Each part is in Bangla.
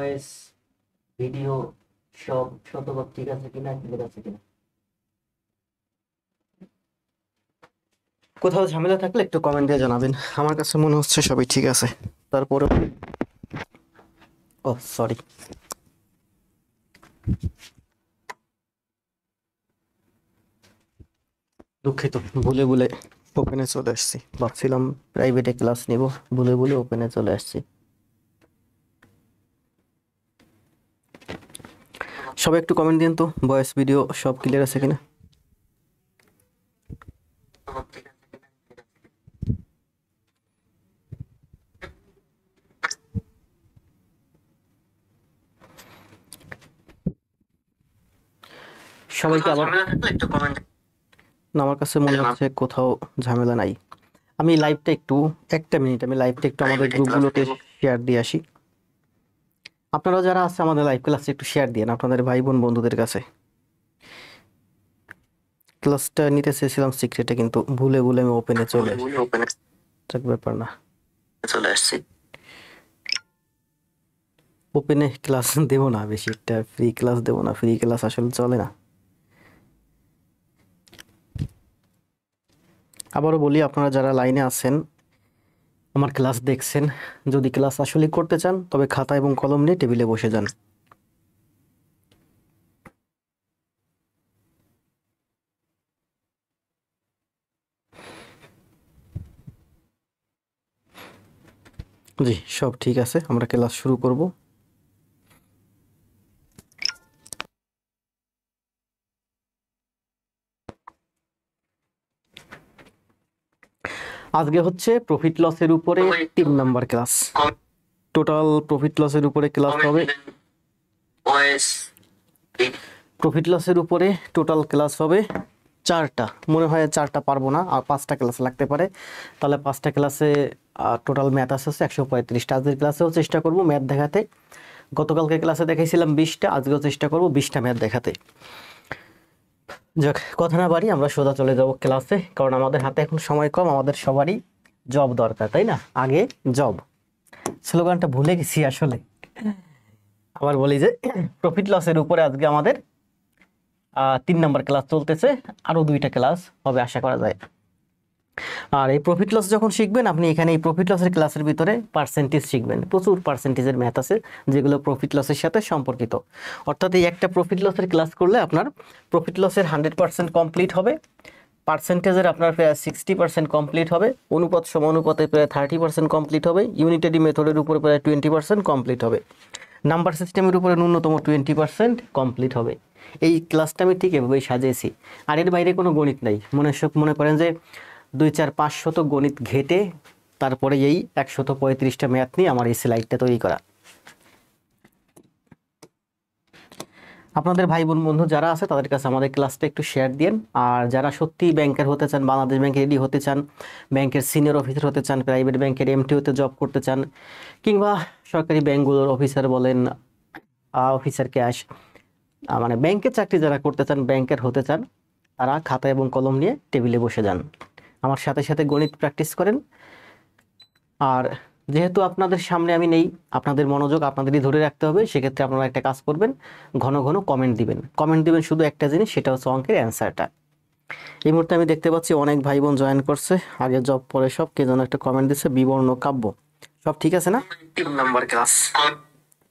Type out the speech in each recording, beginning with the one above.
ভয়েস, ভিডিও সব শতভাগ ঠিক আছে কিনা, ক্লিয়ার আছে কিনা। কোথাও ঝামেলা থাকলে একটু কমেন্ট দিয়ে জানাবেন। আমার কাছে মনে হচ্ছে সবই ঠিক আছে। তারপরে ও সরি, দুঃখিত, ভুলে ভুলে ওপেনে চলে আসছি। ভাবছিলাম প্রাইভেটে ক্লাস নিব, ভুলে ভুলে ওপেনে চলে আসছি। সবাই একটু কমেন্ট দিন তো, ভয়েস ভিডিও সব ক্লিয়ার আছে কিনা। সবাইকে আবার না, আমার কাছে মনে হচ্ছে কোথাও ঝামেলা নাই। আমি লাইভটা একটু, একটা মিনিট, আমি লাইভটা একটু আমাদের গ্রুপগুলোতে শেয়ার দিয়ে আসি। আপনারা যারা আছে আমাদের লাইভ ক্লাসে একটু শেয়ার দিন আপনাদের ভাই বোন বন্ধুদের কাছে। ক্লাসটা নিতে চেয়েছিলাম সিক্রেটে, কিন্তু ভুলে ভুলে আমি ওপেনে চলে আসছি। ব্যাপার না, চলে আসছি। ওপেনে ক্লাস দেব না, বেশি একটা ফ্রি ক্লাস দেব না, ফ্রি ক্লাস আসলে চলে না। আবারও বলি, আপনারা যারা লাইনে আছেন আমার ক্লাস দেখছেন, যদি ক্লাস আসলে করতে চান তবে খাতা এবং কলম নিয়ে টেবিলে বসে যান। জি, সব ঠিক আছে, আমরা ক্লাস শুরু করব। আজকে হচ্ছে প্রফিট লসের উপরে 3 নাম্বার ক্লাস। টোটাল প্রফিট লসের উপরে ক্লাস হবে। প্রফিট লসের উপরে টোটাল ক্লাস হবে 4টা। মনে হয় 4টা পারবো না, আর 5টা ক্লাস লাগতে পারে। তাহলে 5টা ক্লাসে টোটাল ম্যাথ আছে 135টা। আজকের ক্লাসেও চেষ্টা করব ম্যাথ দেখাতে। গতকালকে ক্লাসে দেখাইছিলাম 20টা, আজকেও চেষ্টা করব 20টা ম্যাথ দেখাতে। যাক, কথা না বাড়ি, আমরা সোজা চলে যাব ক্লাসে, কারণ আমাদের হাতে এখন সময় কম, আমাদের সবারই জব দরকার, তাই না? আগে জব, স্লোগানটা ভুলে গেছি আসলে। আবার বলি যে প্রফিট লসের উপরে আজকে আমাদের 3 নাম্বার ক্লাস চলতেছে, আরো 2টা ক্লাস হবে আশা করা যায়। আর এই প্রফিট লস যখন শিখবেন আপনি, এখানে এই প্রফিট লসের ক্লাসের ভিতরে পার্সেন্টেজ শিখবেন। প্রচুর পার্সেন্টেজের ম্যাথ আছে যেগুলো প্রফিট লসের সাথে সম্পর্কিত। অর্থাৎ এই একটা প্রফিট লসের ক্লাস করলে আপনার প্রফিট লসের 100% কমপ্লিট হবে, পার্সেন্টেজের আপনার প্রায় 60% কমপ্লিট হবে, অনুপাত সমানুপাতে প্রায় 30% কমপ্লিট হবে, ইউনিটারি মেথডের উপরে প্রায় 20% কমপ্লিট হবে, নাম্বার সিস্টেমের উপরে ন্যূনতম 20% কমপ্লিট হবে। এই ক্লাসটা আমি ঠিক এভাবেই সাজিয়েছি। আর এর বাইরে কোনো গণিত নাই। মনে করেন যে 2 4 500 গণিত ঘেটে তারপরে এই 135টা ম্যাথ নিয়ে আমার এই স্লাইডটা তৈরি করা। আপনাদের ভাই বোন বন্ধু যারা আছে তাদের কাছে আমাদের ক্লাসটা একটু শেয়ার দিন। আর যারা সত্যি ব্যাংকার হতে চান, বাংলাদেশ ব্যাংকে রেডি হতে চান, ব্যাংকের সিনিয়র অফিসার হতে চান, প্রাইভেট ব্যাংকের এমটিওতে জব করতে চান, কিংবা সরকারি ব্যাংকগুলোর অফিসার বলেন, অফিসার ক্যাশ, মানে ব্যাংকের চাকরি যারা করতে চান, ব্যাংকের হতে চান, তারা খাতা এবং কলম নিয়ে টেবিলে বসে যান, আমার সাথে সাথে গণিত প্র্যাকটিস করেন। আর যেহেতু আপনাদের সামনে আমি নেই, আপনাদের মনোযোগ আপনাদেরই ধরে রাখতে হবে। সেক্ষেত্রে আপনারা একটা কাজ করবেন, ঘন ঘন কমেন্ট দিবেন। কমেন্ট দিবেন শুধু একটা জিনিস, সেটা হচ্ছে অঙ্কের অ্যান্সারটা। এই মুহূর্তে আমি দেখতে পাচ্ছি অনেক ভাই বোন জয়েন করছে, আগে জব পরে সব। কে যেন একটা কমেন্ট দিচ্ছে, বিবর্ণ কাব্য। সব ঠিক আছে না? 3 নাম্বার ক্লাস,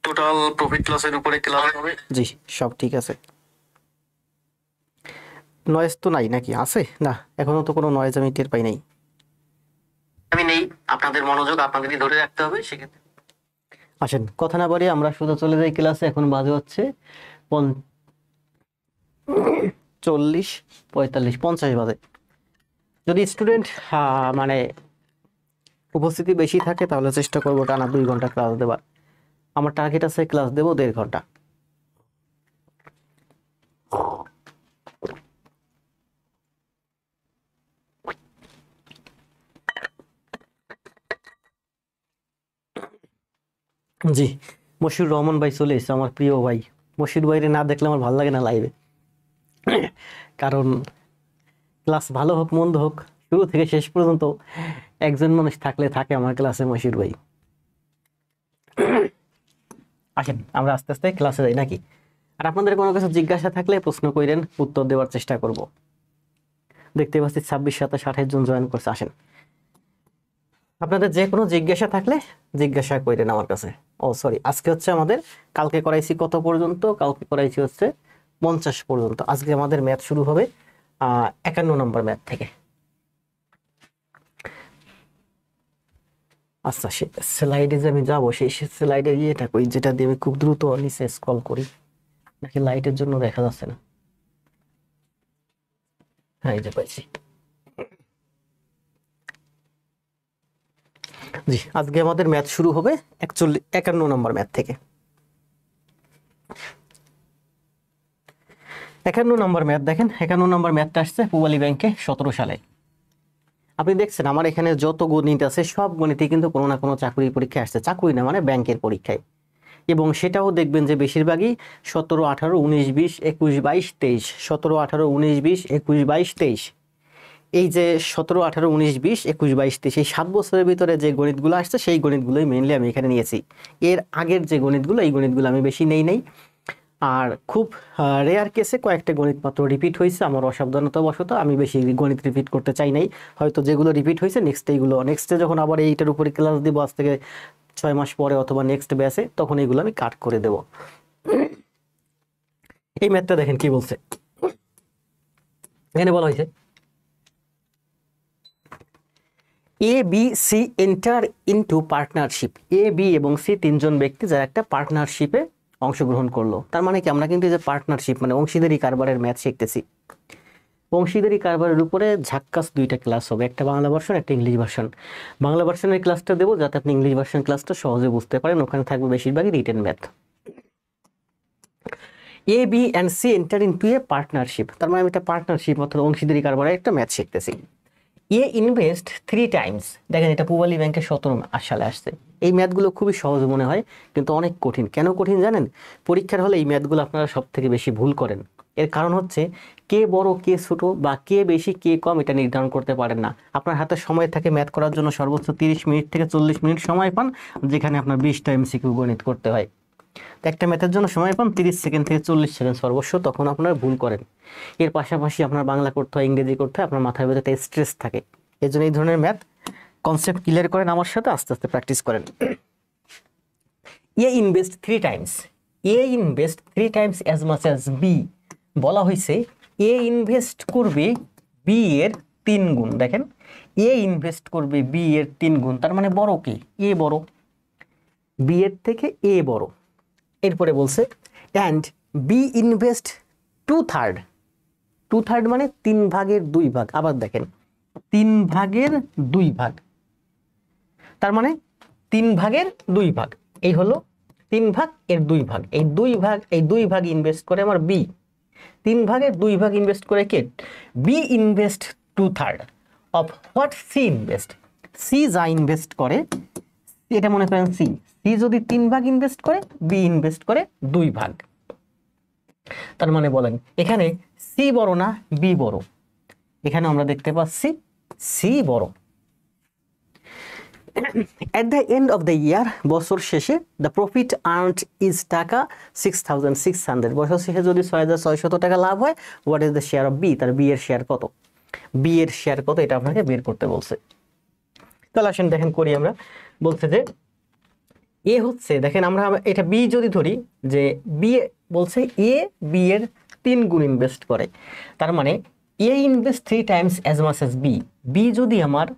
টোটাল প্রফিট লসের উপরে ক্লাস হবে। জি, সব ঠিক আছে। নয়েজ তো নাই নাকি? আছে না? এখনো তো কোনো নয়েজ আমি টের পাই নাই। আমি নেই, আপনাদের মনোযোগ আপনাদেরই ধরে রাখতে হবে। সেক্ষেত্রে আসেন, কথা না বাড়িয়ে আমরা সোজা চলে যাই ক্লাসে। এখন বাজে হচ্ছে 40 45 50 বাজে। যদি স্টুডেন্ট মানে উপস্থিতি বেশি থাকে তাহলে চেষ্টা করবো টানা 2 ঘন্টা ক্লাস দেবার। আমার টার্গেট আছে ক্লাস দেবো 1.5 ঘন্টা। জি, মশিউর রহমান ভাই চলে এসেছে, আমার প্রিয় ভাই। মশিউর ভাইরে না দেখলে আমার ভালো লাগে না লাইভে। কারণ ক্লাস ভালো হোক মন্দ হোক, শুরু থেকে শেষ পর্যন্ত একজন মানুষ থাকলে থাকে আমার ক্লাসে, মশিউর ভাই। আসেন আমরা আস্তে আস্তে ক্লাসে যাই নাকি। আর আপনাদের কোনো কিছু জিজ্ঞাসা থাকলে প্রশ্ন কইরেন, উত্তর দেওয়ার চেষ্টা করব। দেখতে পাচ্ছি 26, 27, 28 জন জয়েন করছে। আসেন আপনাদের যে কোনো জিজ্ঞাসা থাকলে জিজ্ঞাসা কইরেন আমার কাছে। ও সরি, আজকে হচ্ছে আমাদের, কালকে করাইছি কত পর্যন্ত? কালকে করাইছি হচ্ছে 50 পর্যন্ত। আজকে আমাদের ম্যাথ শুরু হবে 51 নম্বর ম্যাথ থেকে। আচ্ছা, স্লাইডে যে আমি যাবো, সেই স্লাইডে ইয়েটা কই, যেটা দিয়ে আমি খুব দ্রুত নিচে স্ক্রল করি, নাকি লাইটের জন্য দেখা যাচ্ছে না? হ্যাঁ, এই যে পাইছি। জি, আজকে আমাদের ম্যাথ শুরু হবে 51 নম্বর ম্যাথ থেকে। 51 নম্বর ম্যাথ দেখেন, 51 নম্বর ম্যাথটা আসছে পূবালী ব্যাংকে 17 সালে। আপনি দেখছেন আমার এখানে যত গণিত আছে সব গণিতে কিন্তু কোনো না কোনো চাকরি পরীক্ষায় আসছে, চাকরি না মানে ব্যাংকের পরীক্ষায়। এবং সেটাও দেখবেন যে বেশিরভাগই 17, 18, 19, 20, 21, 22, 23, 17, 18, 19, 20, 21, 22, 23, এই যে 17, 18, 19, 20, 21, 22, 23, এই 7 বছরের ভিতরে যে গণিতগুলো আসছে সেই গণিতগুলোই মেইনলি আমি এখানে নিয়েছি। এর আগের যে গণিতগুলো, এই গণিতগুলো আমি বেশি নেই। আর খুব রেয়ার কেসে কয়েকটা গণিত মাত্র রিপিট হয়েছে, আমার অসাবধানতাবশত আমি বেশি গণিত রিপিট করতে চাই নাই। হয়তো যেগুলো রিপিট হয়েছে নেক্সটে যখন আবার এইটার উপরে ক্লাস দিব, আজ থেকে 6 মাস পরে অথবা নেক্সট ব্যাচে, তখন এইগুলো আমি কাট করে দেব। এই ম্যাথটা দেখেন কি বলছে, এখানে বলা হয়েছে A B C enter into partnership. A B এবং সি তিনজন ব্যক্তি যারা একটা পার্টনারশিপে অংশগ্রহণ করলো। তার মানে কি, আমরা কিন্তু এই যে পার্টনারশিপ মানে অংশীদারি কারবারের ম্যাথ শিখতেছি। অংশীদারি কারবারের উপরে ঝাক্কাস 2টা ক্লাস হবে, একটা বাংলা ভার্সন, একটা ইংলিশ ভার্সন। বাংলা ভার্সনের ক্লাসটা দেবো যাতে আপনি ইংলিশ ভার্সন ক্লাসটা সহজে বুঝতে পারেন, ওখানে থাকবে বেশিরভাগই written math. A B and C enter into a partnership, তার মানে আমি একটা পার্টনারশিপ অর্থাৎ অংশীদারি কারবারের একটা ম্যাথ শিখতেছি। এ ইনভেস্ট 3 টাইমস, দেখেন এটা পূবালী ব্যাংকে 17 সালে আসছে। এই ম্যাথগুলো খুবই সহজ মনে হয় কিন্তু অনেক কঠিন। কেন কঠিন জানেন? পরীক্ষার হলে এই ম্যাথগুলো আপনারা সব থেকে বেশি ভুল করেন। এর কারণ হচ্ছে কে বড় কে ছোট বা কে বেশি কে কম এটা নির্ধারণ করতে পারেন না। আপনার হাতে সময় থাকে ম্যাথ করার জন্য সর্বোচ্চ 30 মিনিট থেকে 40 মিনিট সময় পান, যেখানে আপনার 20টা এমসিকিউ গণিত করতে হয়। তো একটা ম্যাথের জন্য সময় পান 30 সেকেন্ড থেকে 40 সেকেন্ড সর্বোচ্চ, তখন আপনারা ভুল করেন। এর পাশাপাশি আপনার বাংলা করতে হয়, ইংরেজি করতে হয়, আপনার মাথার ভিতরে একটা স্ট্রেস থাকে। এই জন্য এই ধরনের ম্যাথ কনসেপ্ট ক্লিয়ার করেন আমার সাথে, আস্তে আস্তে প্র্যাকটিস করেন। A invest 3 times, A invest 3 times as much as B. বলা হয়েছে এ ইনভেস্ট করবে বি এর 3 গুণ। দেখেন এ ইনভেস্ট করবে বি এর 3 গুণ, তার মানে বড় কি? এ বড়, বি এর থেকে এ বড়। এরপরে বলছে অ্যান্ড বি ইনভেস্ট 2/3, 2/3 মানে 3 ভাগের 2 ভাগ। আবার দেখেন 3 ভাগের 2 ভাগ, তার মানে 3 ভাগের 2 ভাগ। এই হলো 3 ভাগ এর 2 ভাগ, এই 2 ভাগ ইনভেস্ট করে আমার বি। 3 ভাগের 2 ভাগ ইনভেস্ট করে কে? B invest 2/3 of what C invest. C যা ইনভেস্ট করে, এটা মনে করেন সি, সি যদি 3 ভাগ ইনভেস্ট করে, বি ইনভেস্ট করে 2 ভাগ। তার মানে বলেন এখানে সি বড় না বি বড়? এখানে আমরা দেখতে পাচ্ছি সি বড়। At the end of the year, বছর শেষে the profit earned is টাকা 6,600। বছর শেষে যদি 6,600 টাকা লাভ হয়, what is the share of B? তার বি এর শেয়ার কত? বি এর শেয়ার কত এটা আপনাকে বের করতে বলছে। তাহলে আসেন দেখেন করি আমরা। বলছে যে এ হচ্ছে, দেখেন আমরা এটা বি যদি ধরি, যে বি বলছে এ বি এর 3 গুণ ইনভেস্ট করে, তার মানে A invest 3 times as much as B. B যদি আমার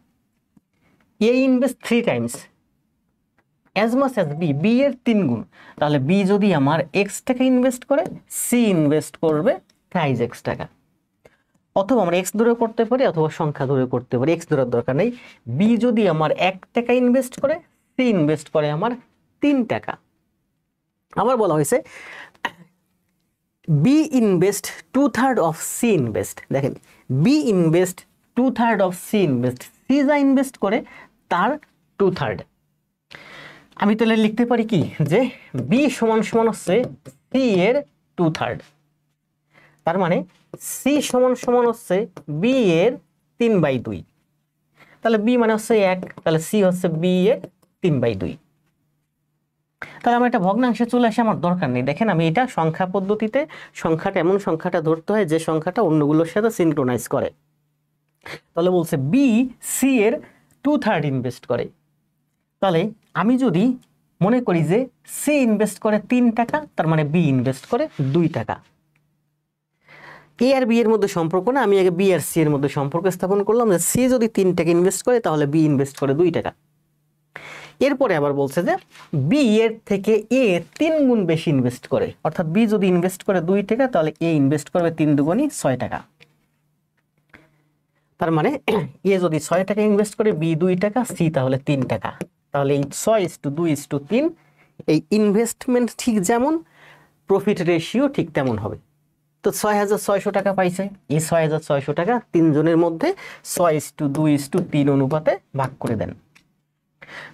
A invest 3 times as much as B, B এর 3 গুণ, তাহলে বি যদি আমার এক্স টাকা ইনভেস্ট করে, সি ইনভেস্ট করবে প্রাইস এক্স টাকা। অথবা আমরা এক্স ধরে করতে পারি অথবা সংখ্যা ধরে করতে পারি, এক্স ধরার দরকার নেই। বি যদি আমার 1 টাকা ইনভেস্ট করে, সি ইনভেস্ট করে আমার 3 টাকা। আবার বলা হয়েছে B invest 2/3 of C invest. দেখেন B invest 2/3 of C invest, C যা ইনভেস্ট করে তার 2/3। আমি তাহলে লিখতে পারি কি, যে বি সমান সমান হচ্ছে সি এর 2/3, তার মানে সি সমান সমান হচ্ছে বি এর 3/2। তাহলে বি মানে হচ্ছে 1, তাহলে সি হচ্ছে বি এর 3/2। তাহলে আমার একটা ভগ্নাংশে চলে আসে আমার দরকার নেই। দেখেন আমি এটা সংখ্যা পদ্ধতিতে সংখ্যাটা এমন সংখ্যাটা ধরতে হয় যে সংখ্যাটা অন্যগুলোর সাথে সিনক্রোনাইজ করে। তাহলে বলছে বি সি এর 2/3 ইনভেস্ট করে। তাহলে আমি যদি মনে করি যে সি ইনভেস্ট করে 3 টাকা, তার মানে বি ইনভেস্ট করে 2 টাকা। এ আর বি এর মধ্যে সম্পর্ক না, আমি আগে বি আর সি এর মধ্যে সম্পর্ক স্থাপন করলাম যে সি যদি 3 টাকা ইনভেস্ট করে তাহলে বি ইনভেস্ট করে 2 টাকা। এরপরে আবার বলছে যে বি এর থেকে এ 3 গুণ বেশি ইনভেস্ট করে, অর্থাৎ বি যদি ইনভেস্ট করে 2 টাকা তাহলে এ ইনভেস্ট করবে 3 দুগুণই 6 টাকা। তার মানে এ যদি 6 টাকা ইনভেস্ট করে, বি 2 টাকা, সি তাহলে 3 টাকা। তাহলে এই 6:2:3 এই ইনভেস্টমেন্ট ঠিক যেমন প্রফিট রেশিও ঠিক তেমন হবে। তো 6,600 টাকা পাইছে, এই 6,600 টাকা 3 জনের মধ্যে 6:2:3 অনুপাতে ভাগ করে দেন।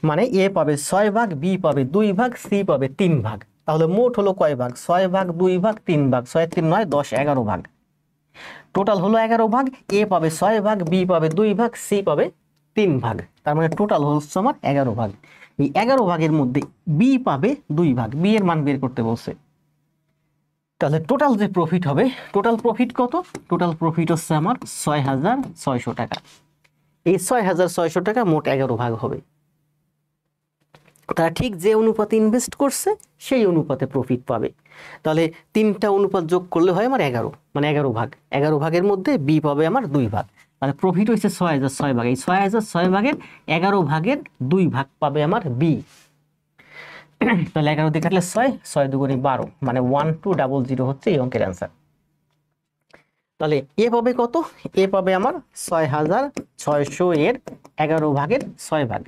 মানে এ পাবে 6 ভাগ, বি পাবে 2 ভাগ, সি পাবে 3 ভাগ। তাহলে মোট হলো কয় ভাগ? 6 ভাগ, 2 ভাগ, 3 ভাগ। 6 3 9 10 11 ভাগ। টোটাল হলো 11 ভাগ। এ পাবে 6 ভাগ, বি পাবে 2 ভাগ, সি পাবে 3 ভাগ। তার মানে টোটাল হচ্ছে আমার 11 ভাগ। এই 11 ভাগের মধ্যে বি পাবে 2 ভাগ। বি এর মান বের করতে বলছে। তাহলে টোটাল যে প্রফিট হবে, টোটাল প্রফিট কত? টোটাল প্রফিট হচ্ছে আমার 6,600 টাকা। এই 6,600 টাকা মোট 11 ভাগ হবে। তারা ঠিক যে অনুপাতে ইনভেস্ট করছে সেই অনুপাতে প্রফিট পাবে। তাহলে 3টা অনুপাত যোগ করলে হয় আমার 11, মানে 11 ভাগ। 11 ভাগের মধ্যে বি পাবে আমার 2 ভাগ। তাহলে প্রফিট হচ্ছে 6,600 ভাগ। এই 6,600 ভাগের 11 ভাগের 2 ভাগ পাবে আমার বি। তাহলে 11 দিয়ে কাটলে 6, 6 দুগুণে 12, মানে 1200 হচ্ছে এই অঙ্কের অ্যান্সার। তাহলে এ পাবে কত? এ পাবে আমার 6,600 এর 11 ভাগের 6 ভাগ।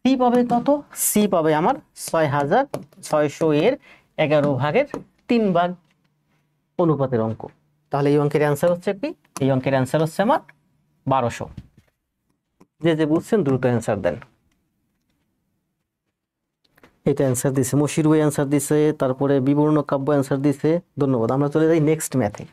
সি পাবে কত? সি পাবে আমার 6,600 এর 11 ভাগের 3 ভাগ অনুপাতের অঙ্ক। তাহলে এই অঙ্কের অ্যান্সার হচ্ছে কি? এই অঙ্কের অ্যান্সার হচ্ছে আমার 1200। যে যে বুঝছেন দ্রুত অ্যান্সার দেন। এটা অ্যান্সার দিছে, মশির বই অ্যান্সার দিছে, তারপরে বিবর্ণ কাব্য অ্যান্সার দিছে। ধন্যবাদ। আমরা চলে যাই নেক্সট ম্যাথে।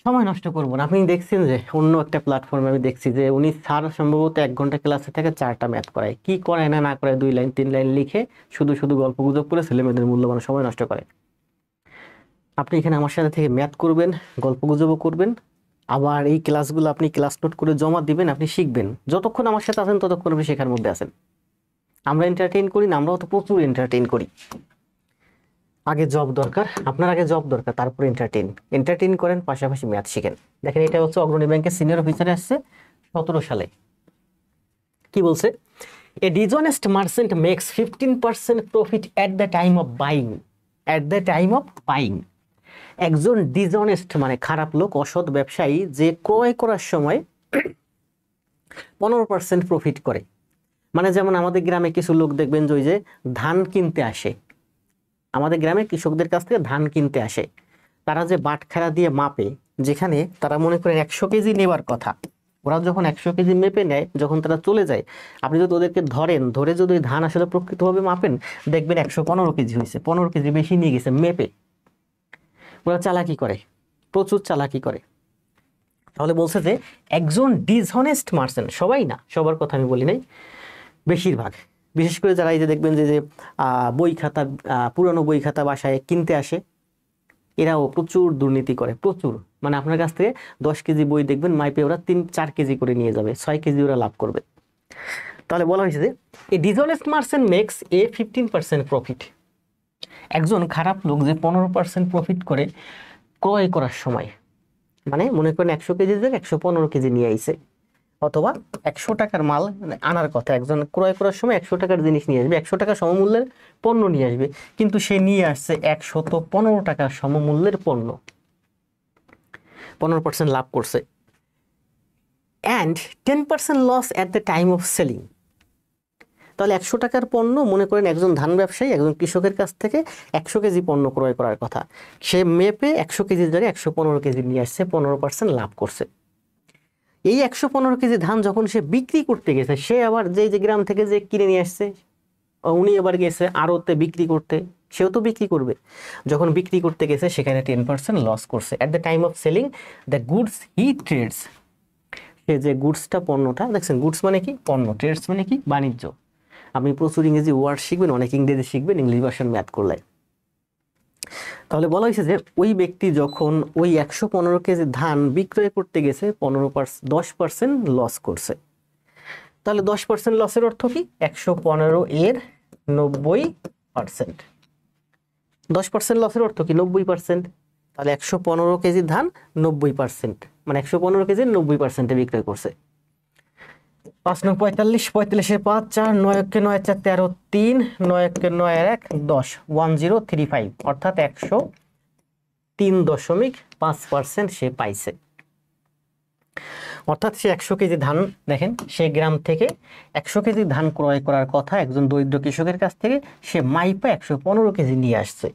সময় নষ্ট করবো না। আপনি দেখছেন যে অন্য একটা প্ল্যাটফর্মে আমি দেখছি যে উনি স্যার সম্ভবত 1 ঘন্টা ক্লাসে থেকে 4টা ম্যাথ করায়। কি করায় না করায় 2 লাইন 3 লাইন লিখে শুধু শুধু গল্প গুজব করে ছেলেমেয়েদের মূল্যবান সময় নষ্ট করে। আপনি এখানে আমার সাথে থেকে ম্যাথ করবেন, গল্প গুজবও করবেন, আবার এই ক্লাসগুলো আপনি ক্লাস নোট করে জমা দিবেন, আপনি শিখবেন। যতক্ষণ আমার সাথে আছেন ততক্ষণ আপনি শেখার মধ্যে আছেন। আমরা এন্টারটেইন করি না? আমরাও তো প্রচুর এন্টারটেইন করি। আগে জব দরকার, আপনার আগে জব দরকার, তারপর এন্টারটেইন করেন, পাশাপাশি ম্যাথ শিখেন। দেখেন এটা হচ্ছে অগ্রণী ব্যাংকের সিনিয়র অফিসারে আসছে 17 সালে। কি বলছে? A dishonest merchant makes 15% profit at the time of buying. At the time of buying. একজন ডিসঅনেস্ট মানে খারাপ লোক, অসৎ ব্যবসায়ী, যে ক্রয় করার সময় 15% প্রফিট করে। মানে যেমন আমাদের গ্রামে কিছু লোক দেখবেন যে ধান কিনতে আসে, আমাদের গ্রামে কৃষকদের কাছ থেকে ধান কিনতে আসে। তারা যে বাটখারা দিয়ে মাপে, যেখানে তারা মনে করেন 100 কেজি নেবার কথা, ওরা যখন 100 কেজি মেপে নেয়, যখন তারা চলে যায়, আপনি যদি ওদেরকে ধরে যদি ধান আসলে প্রকৃতভাবে মাপেন, দেখবেন 115 কেজি হয়েছে, 15 কেজি বেশি নিয়ে গেছে মেপে। ওরা চালাকি করে, প্রচুর চালাকি করে। তাহলে বলছে যে একজন ডিসঅনেস্ট মার্চেন্ট, সবাই না, সবার কথা আমি বলি নাই, বেশিরভাগ, বিশেষ করে যারা এই যে দেখবেন যে বই খাতা, পুরানো বই খাতা বাসায় কিনতে আসে, এরাও প্রচুর দুর্নীতি করে, প্রচুর। মানে আপনার কাছ থেকে 10 কেজি বই দেখবেন মাইপে ওরা 3-4 কেজি করে নিয়ে যাবে, 6 কেজি ওরা লাভ করবে। তাহলে বলা হয়েছে যে A dishonest merchant makes A 15% profit. একজন খারাপ লোক যে 15% প্রফিট করে ক্রয় করার সময়, মানে মনে করেন 100 কেজি জায়গায় 115 কেজি নিয়ে আইছে, অথবা 100 টাকার মাল আনার কথা, একজন ক্রয় করার সময় 100 টাকার জিনিস নিয়ে আসবে, 100 টাকা সমমূল্যের পণ্য নিয়ে আসবে, কিন্তু সে নিয়ে আসছে 115 টাকা সমমূল্যের পণ্য, 15% লাভ করছে। And 10% loss at the time of selling. তাহলে 100 টাকার পণ্য, মনে করেন একজন ধান ব্যবসায়ী একজন কৃষকের কাছ থেকে 100 কেজি পণ্য ক্রয় করার কথা, সে মেপে 100 কেজির জায়গায় 115 কেজি নিয়ে আসছে, 15% লাভ করছে। এই 115 কেজি ধান যখন সে বিক্রি করতে গেছে, সে আবার যে গ্রাম থেকে যে কিনে নিয়ে আসছে, উনি আবার গেছে আড়তে বিক্রি করতে, সেও তো বিক্রি করবে। যখন বিক্রি করতে গেছে সেখানে 10% লস করছে। At the time of selling the goods he trades. সে যে গুডসটা, পণ্যটা দেখছেন, গুডস মানে কি? পণ্য। ট্রেডস মানে কি? বাণিজ্য। আপনি প্রচুর ইংরেজি ওয়ার্ড শিখবেন, অনেক ইংরেজি শিখবেন ইংলিশ ভার্সন ম্যাথ করলে। তাহলে বলা হয়েছে যে ওই ব্যক্তি যখন ওই 115 কেজি ধান বিক্রয় করতে গেছে 10% লস করছে। তাহলে 10% লসের অর্থ কি? 115 এর 90%। 10% লসের অর্থ কি? 90%। তাহলে 115 কেজি ধান 90%, মানে 115 কেজি 90% বিক্রয় করছে। 5 9 45, 45 5 4, 9 1 9 4 13 3, 9 1 9 1 10, 1035, অর্থাৎ 103.5% সে পাইছে। অর্থাৎ সে 100 কেজি ধান, দেখেন সে গ্রাম থেকে 100 কেজি ধান ক্রয় করার কথা একজন দরিদ্র কৃষকের কাছ থেকে, সে মাইপা 115 কেজি নিয়ে আসছে।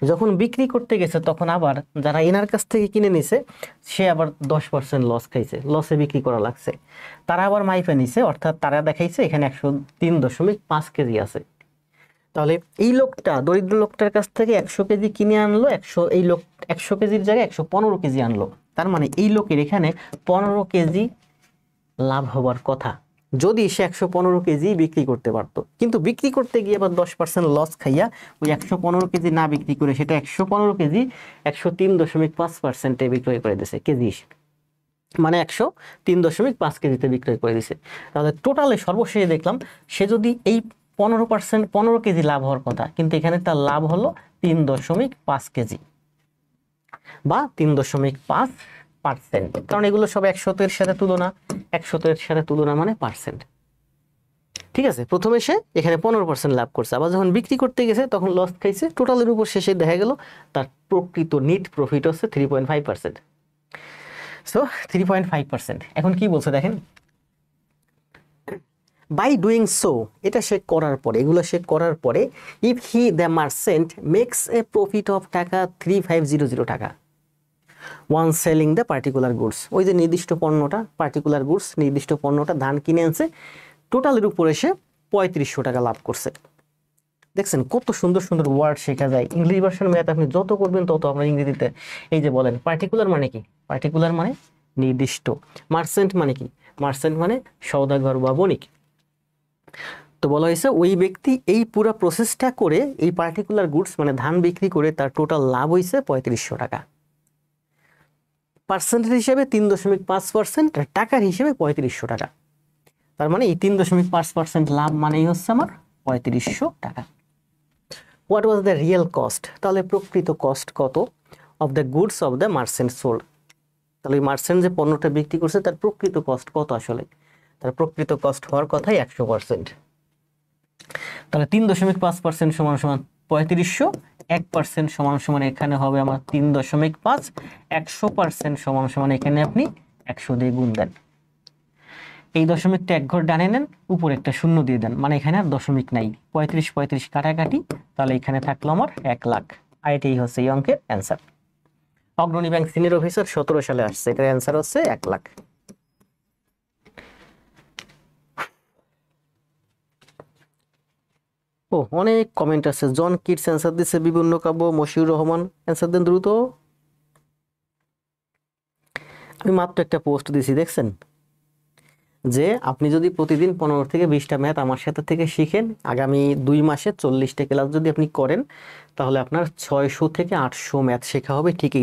যখন বিক্রি করতে গেছে তখন আবার যারা এনার কাছ থেকে কিনে নিছে সে আবার 10% লস খাইছে, লসে বিক্রি করা লাগছে। তারা আবার মাইপা নিছে, অর্থাৎ তারা দেখাইছে এখানে 103.5 কেজি আছে। তাহলে এই লোকটা, দরিদ্র লোকটার কাছ থেকে 100 কেজি কিনে আনলো, এই লোক 100 কেজির জায়গায় 115 কেজি আনলো। তার মানে এই লোকের এখানে 15 কেজি লাভ হবার কথা যদি সে 115 কেজি বিক্রি করতে পারতো। কিন্তু বিক্রি করতে গিয়ে আবার 10% লস খাইয়া ওই 115 কেজি না বিক্রি করে সেটা 115 কেজি 103.5% বিক্রয় করে দিয়েছে কেজি, মানে 103.5 কেজিতে বিক্রয় করে দিছে। তাহলে টোটালে সর্বশেষে দেখলাম সে যদি এই 15 কেজি লাভ হওয়ার কথা, কিন্তু এখানে তার লাভ হলো 3.5 কেজি বা 3.5%, কারণ এগুলো সব 100-এর সাথে তুলনা, 100-এর সাথে তুলনা মানে পার্সেন্ট। ঠিক আছে, প্রথমে সে এখানে 15% লাভ করছে, আবার যখন বিক্রি করতে গেছে তখন লস খাইছে। টোটালের উপর শেষে দেখা গেল তার প্রকৃত নিট প্রফিট হচ্ছে 3.5%। সো 3.5%। এখন কি বলছে দেখেন, বাই ডুইং সো, এটা সে করার পরে, এগুলো সে করার পরে, if he the merchant makes a profit of taka 3500 taka on selling the particular goods, ওই যে নির্দিষ্ট পণ্যটা, পার্টিকুলার গুডস নির্দিষ্ট পণ্যটা ধান কিনে আনছে, টোটালের উপরে সে 3500 টাকা লাভ করছে। দেখছেন কত সুন্দর সুন্দর ওয়ার্ড শেখা যায়। ইংলিশ ভার্সন ম্যাথ আপনি যত করবেন তত আপনার ইংরেজিতে, এই যে বলেন পার্টিকুলার মানে কি? পার্টিকুলার মানে নির্দিষ্ট। মার্চেন্ট মানে কি? মার্চেন্ট মানে সওদাগর বা বণিক। তো বলা হয়েছে ওই ব্যক্তি এই পুরো প্রসেসটা করে এই পার্টিকুলার গুডস মানে ধান বিক্রি করে তার টোটাল লাভ হয়েছে 3500 টাকা। পার্সেন্টেজ হিসেবে 3.5%, টাকার হিসেবে 3500 টাকা। তার মানে এই 3.5% লাভ মানেই হচ্ছে আমার 3500 টাকা। What was the real cost? তাহলে প্রকৃত কস্ট কত? Of the goods of the merchant sold. তাহলে ওই মার্চেন্ট যে পণ্যটা বিক্রি করছে তার প্রকৃত কস্ট কত? আসলে তার প্রকৃত কস্ট হওয়ার কথাই 100%। তাহলে 3.5% সমান সমান 3500, 1% সমান সমান এখানে হবে আমার 3.5, 100% সমান সমান এখানে আপনি 100 দিয়ে গুণ দেন। এই দশমিকটা এক ঘর ডানে নেন, উপরে একটা শূন্য দিয়ে দেন, মানে এখানে আর দশমিক নাই। 35 কাটাকাটি, তাহলে এখানে থাকলো আমার 1 লাখ। আর এটাই হচ্ছে এই অঙ্কের অ্যান্সার। অগ্রণী ব্যাংক সিনিয়র অফিসার 17 সালে আসছে, এটার অ্যান্সার হচ্ছে 1 লাখ। ও অনেক কমেন্ট আছে। জন কিডস অ্যান্সার দিচ্ছে, বিভিন্ন কাব্য, মশিউর রহমান অ্যান্সার দেন দ্রুত। আমি মাত্র একটা পোস্ট দিছি, দেখছেন যে আপনি যদি প্রতিদিন 15 থেকে 20টা ম্যাথ আমার সাথে থেকে শিখেন, আগামী 2 মাসে 40টা ক্লাস যদি আপনি করেন, তাহলে আপনার 600 থেকে 800 ম্যাথ শেখা হবে। ঠিক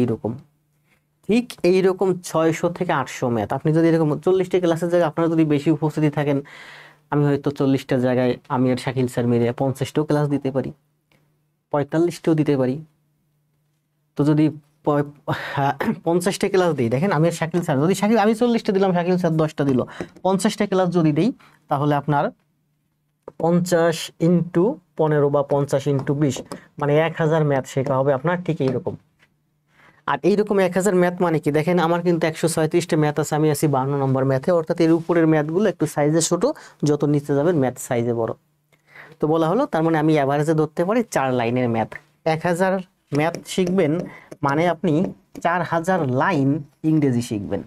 এইরকম 600 থেকে 800 ম্যাথ। আপনি যদি এরকম 40টা ক্লাসের জায়গায় আপনারা যদি বেশি উপস্থিতি থাকেন, আমি হয়তো 40টা জায়গায় আমি আর শাকিল স্যার মিলে 50টাও ক্লাস দিতে পারি, 45টাও দিতে পারি। তো যদি 50টা ক্লাস দিই, দেখেন আমি আর শাকিল স্যার, যদি আমি 40টা দিলাম, শাকিল স্যার 10টা দিল, 50টা ক্লাস যদি দিই, তাহলে আপনার 50 × 15 বা 50 × 20 মানে 1000 ম্যাথ শেখা হবে আপনার। ঠিক এইরকম। আর এইরকম 1000 ম্যাথ মানে কি, দেখেন আমার কিন্তু 136টা ম্যাথ আছে, আমি আছি 52 নম্বর ম্যাথে, অর্থাৎ এর উপরের ম্যাথগুলো একটু সাইজে ছোট, যত নিচে যাবেন ম্যাথ সাইজে বড়। তো বলা হলো তার মানে আমি অ্যাভারেজে ধরতে পারি 4 লাইনের ম্যাথ। 1000 ম্যাথ শিখবেন মানে আপনি 4000 লাইন ইংরেজি শিখবেন।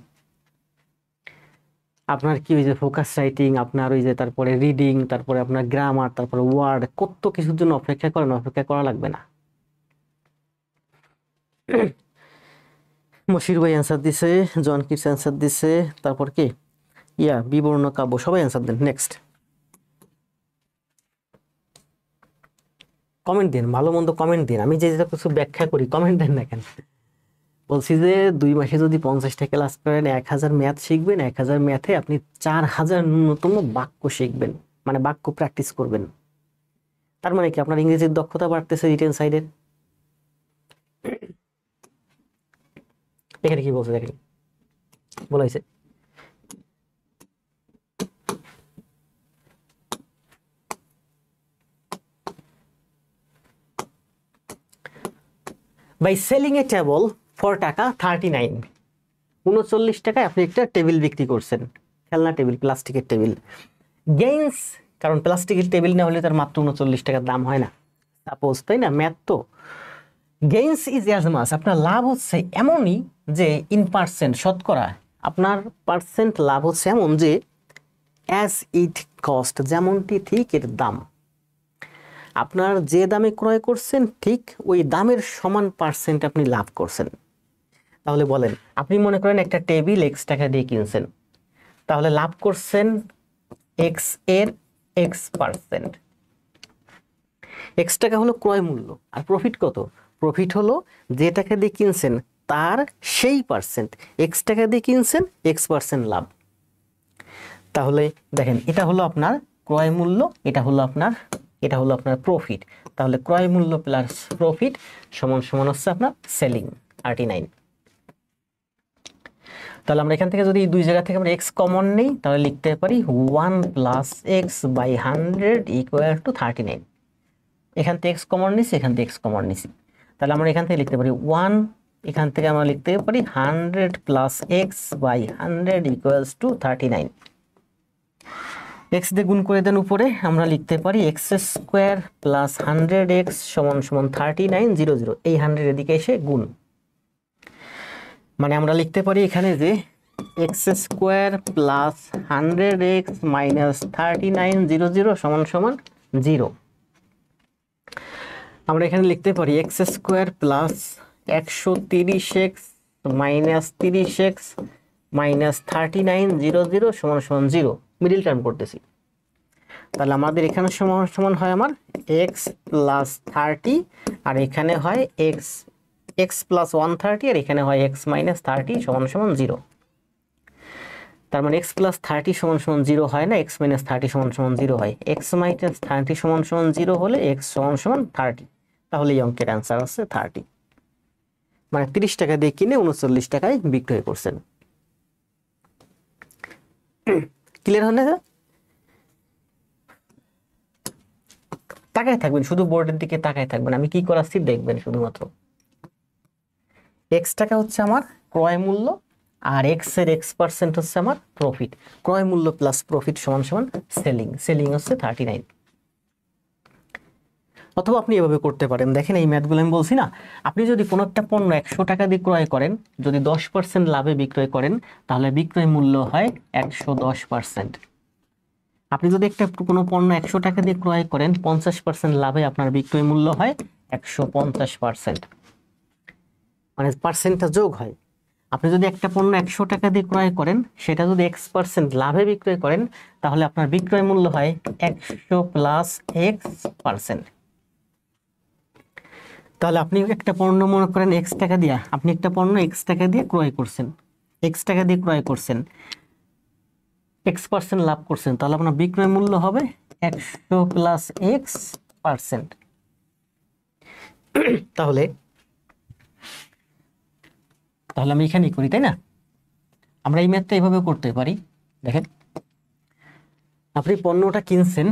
আপনার কি ওই যে ফোকাস রাইটিং, আপনার ওই যে তারপরে রিডিং, তারপরে আপনার গ্রামার, তারপরে ওয়ার্ড, কত কিছুর জন্য অপেক্ষা করেন, অপেক্ষা করা লাগবে না। মশির ভাই অ্যান্সার দিছে, জন কিডস অ্যান্সার দিছে, তারপর কি বিবর্ণ কাব্য, সবাই অ্যান্সার দেন। নেক্সট কমেন্ট দিন, ভালো মন্দ কমেন্ট দিন, আমি যে যে কিছু ব্যাখ্যা করি কমেন্ট দেন না কেন। বলছি যে 2 মাসে যদি 50টা ক্লাস করেন 1000 ম্যাথ শিখবেন, 1000 ম্যাথে আপনি 4000 ন্যূনতম বাক্য শিখবেন, মানে বাক্য প্র্যাকটিস করবেন। তার মানে কি আপনার ইংরেজির দক্ষতা বাড়তেছে রিটেন সাইডের। এখানে কি বলছে দেখেন, বলা হয়েছে by selling a table for taka 39, 39 টাকায় আপনি একটা টেবিল বিক্রি করছেন, খেলনা টেবিল, প্লাস্টিকের টেবিল। গেইনস, কারণ প্লাস্টিকের টেবিল না হলে তার মাত্র 39 টাকার দাম হয় না, সাপোজ, তাই না, ম্যাথ তো। গেইনস ইজ অ্যাজ মাস, আপনার লাভ হচ্ছে এমনই যে ইন পার্সেন্ট, শতকরা আপনার পার্সেন্ট লাভ হচ্ছে এমন যে অ্যাজ ইট কস্ট, যেমনটি ঠিক এর দাম। আপনার যে দামে ক্রয় করছেন ঠিক ওই দামের সমান পার্সেন্ট আপনি লাভ করছেন। তাহলে বলেন, আপনি মনে করেন একটা টেবিল এক্স টাকা দিয়ে কিনছেন, তাহলে লাভ করছেন এক্স এর এক্স পার্সেন্ট। এক্স টাকা হলো ক্রয় মূল্য, আর প্রফিট কত? প্রফিট হলো যে টাকা দিয়ে কিনছেন তার সেই পার্সেন্ট, এক্স টাকা দিয়ে কিনছেন এক্স পার্সেন্ট লাভ। তাহলে দেখেন, এটা হলো আপনার ক্রয় মূল্য, এটা হলো আপনার প্রফিট। তাহলে ক্রয় মূল্য প্লাস প্রফিট সমান সমান হচ্ছে আপনার সেলিং 39। তাহলে আমরা এখান থেকে যদি এই দুই জায়গা থেকে আমরা এক্স কমন নেই, তাহলে লিখতে পারি 1 + x/100 = 39। এখান থেকে এক্স কমন নিছি, এখান থেকে এক্স কমন নিছি, তাহলে আমরা এখান থেকে লিখতে পারি 1, এখান থেকে আমরা লিখতে পারি 100 + x/100 = 39। এক্স দিয়ে গুণ করে দেন উপরে, আমরা লিখতে পারি x² + 100x = 39, 0 0, এই 100 এদিকে এসে গুণ, মানে আমরা লিখতে পারি এখানে যে x² + 100x - 39, 0 0 = 0। আমরা এখানে লিখতে পারি x² + 130x - 30x - 39, 0 0 = 0, middle term করতেছি। তাহলে আমাদের এখানে সমান সমান হয় আমার x + 30, আর এখানে হয় x + 130, আর এখানে হয় x - 30 = 0। তার মানে x + 30 = 0 হয় না, x - 30 = 0 হয়। x - 30 = 0 হলে x = 30, তাহলে এই অঙ্কের অ্যান্সার হচ্ছে 30। মানে 30 টাকা দিয়ে কিনে 39 টাকায় বিক্রয় করছেন। ক্লিয়ার হলে তাকায় থাকবেন, শুধু বোর্ডের দিকে তাকায় থাকবেন, আমি কি করাচ্ছি দেখবেন শুধুমাত্র। এক্স টাকা হচ্ছে আমার ক্রয় মূল্য, আর এক্স এর x% হচ্ছে আমার প্রফিট। ক্রয় মূল্য প্লাস প্রফিট সমান সমান সেলিং, সেলিং হচ্ছে 39। অথবা আপনি এভাবে করতে পারেন, দেখেন এই ম্যাথগুলো আমি বলছি না, আপনি যদি কোনো একটা পণ্য 100 টাকা দিয়ে ক্রয় করেন, যদি 10% লাভে বিক্রয় করেন, তাহলে বিক্রয় মূল্য হয় 110%। আপনি যদি কোনো পণ্য 100 টাকা দিয়ে ক্রয় করেন, 50% লাভে আপনার বিক্রয় মূল্য হয় 150%, মানে পার্সেন্টটা যোগ হয়। আপনি যদি একটা পণ্য 100 টাকা দিয়ে ক্রয় করেন, সেটা যদি x% লাভে বিক্রয় করেন, তাহলে আপনার বিক্রয় মূল্য হয় 100 + x%। তাহলে আপনি একটা পণ্য মনে করেন x টাকা দিয়ে, আপনি একটা পণ্য x টাকা দিয়ে ক্রয় করছেন, x টাকা দিয়ে ক্রয় করছেন, x% লাভ করছেন, তাহলে আপনার বিক্রয় মূল্য হবে 100 + x%। তাহলে আমি এখানেই করি, তাই না? আমরা এই ম্যাথটা এইভাবে করতে পারি। দেখেন, আপনি পণ্যটা কিনছেন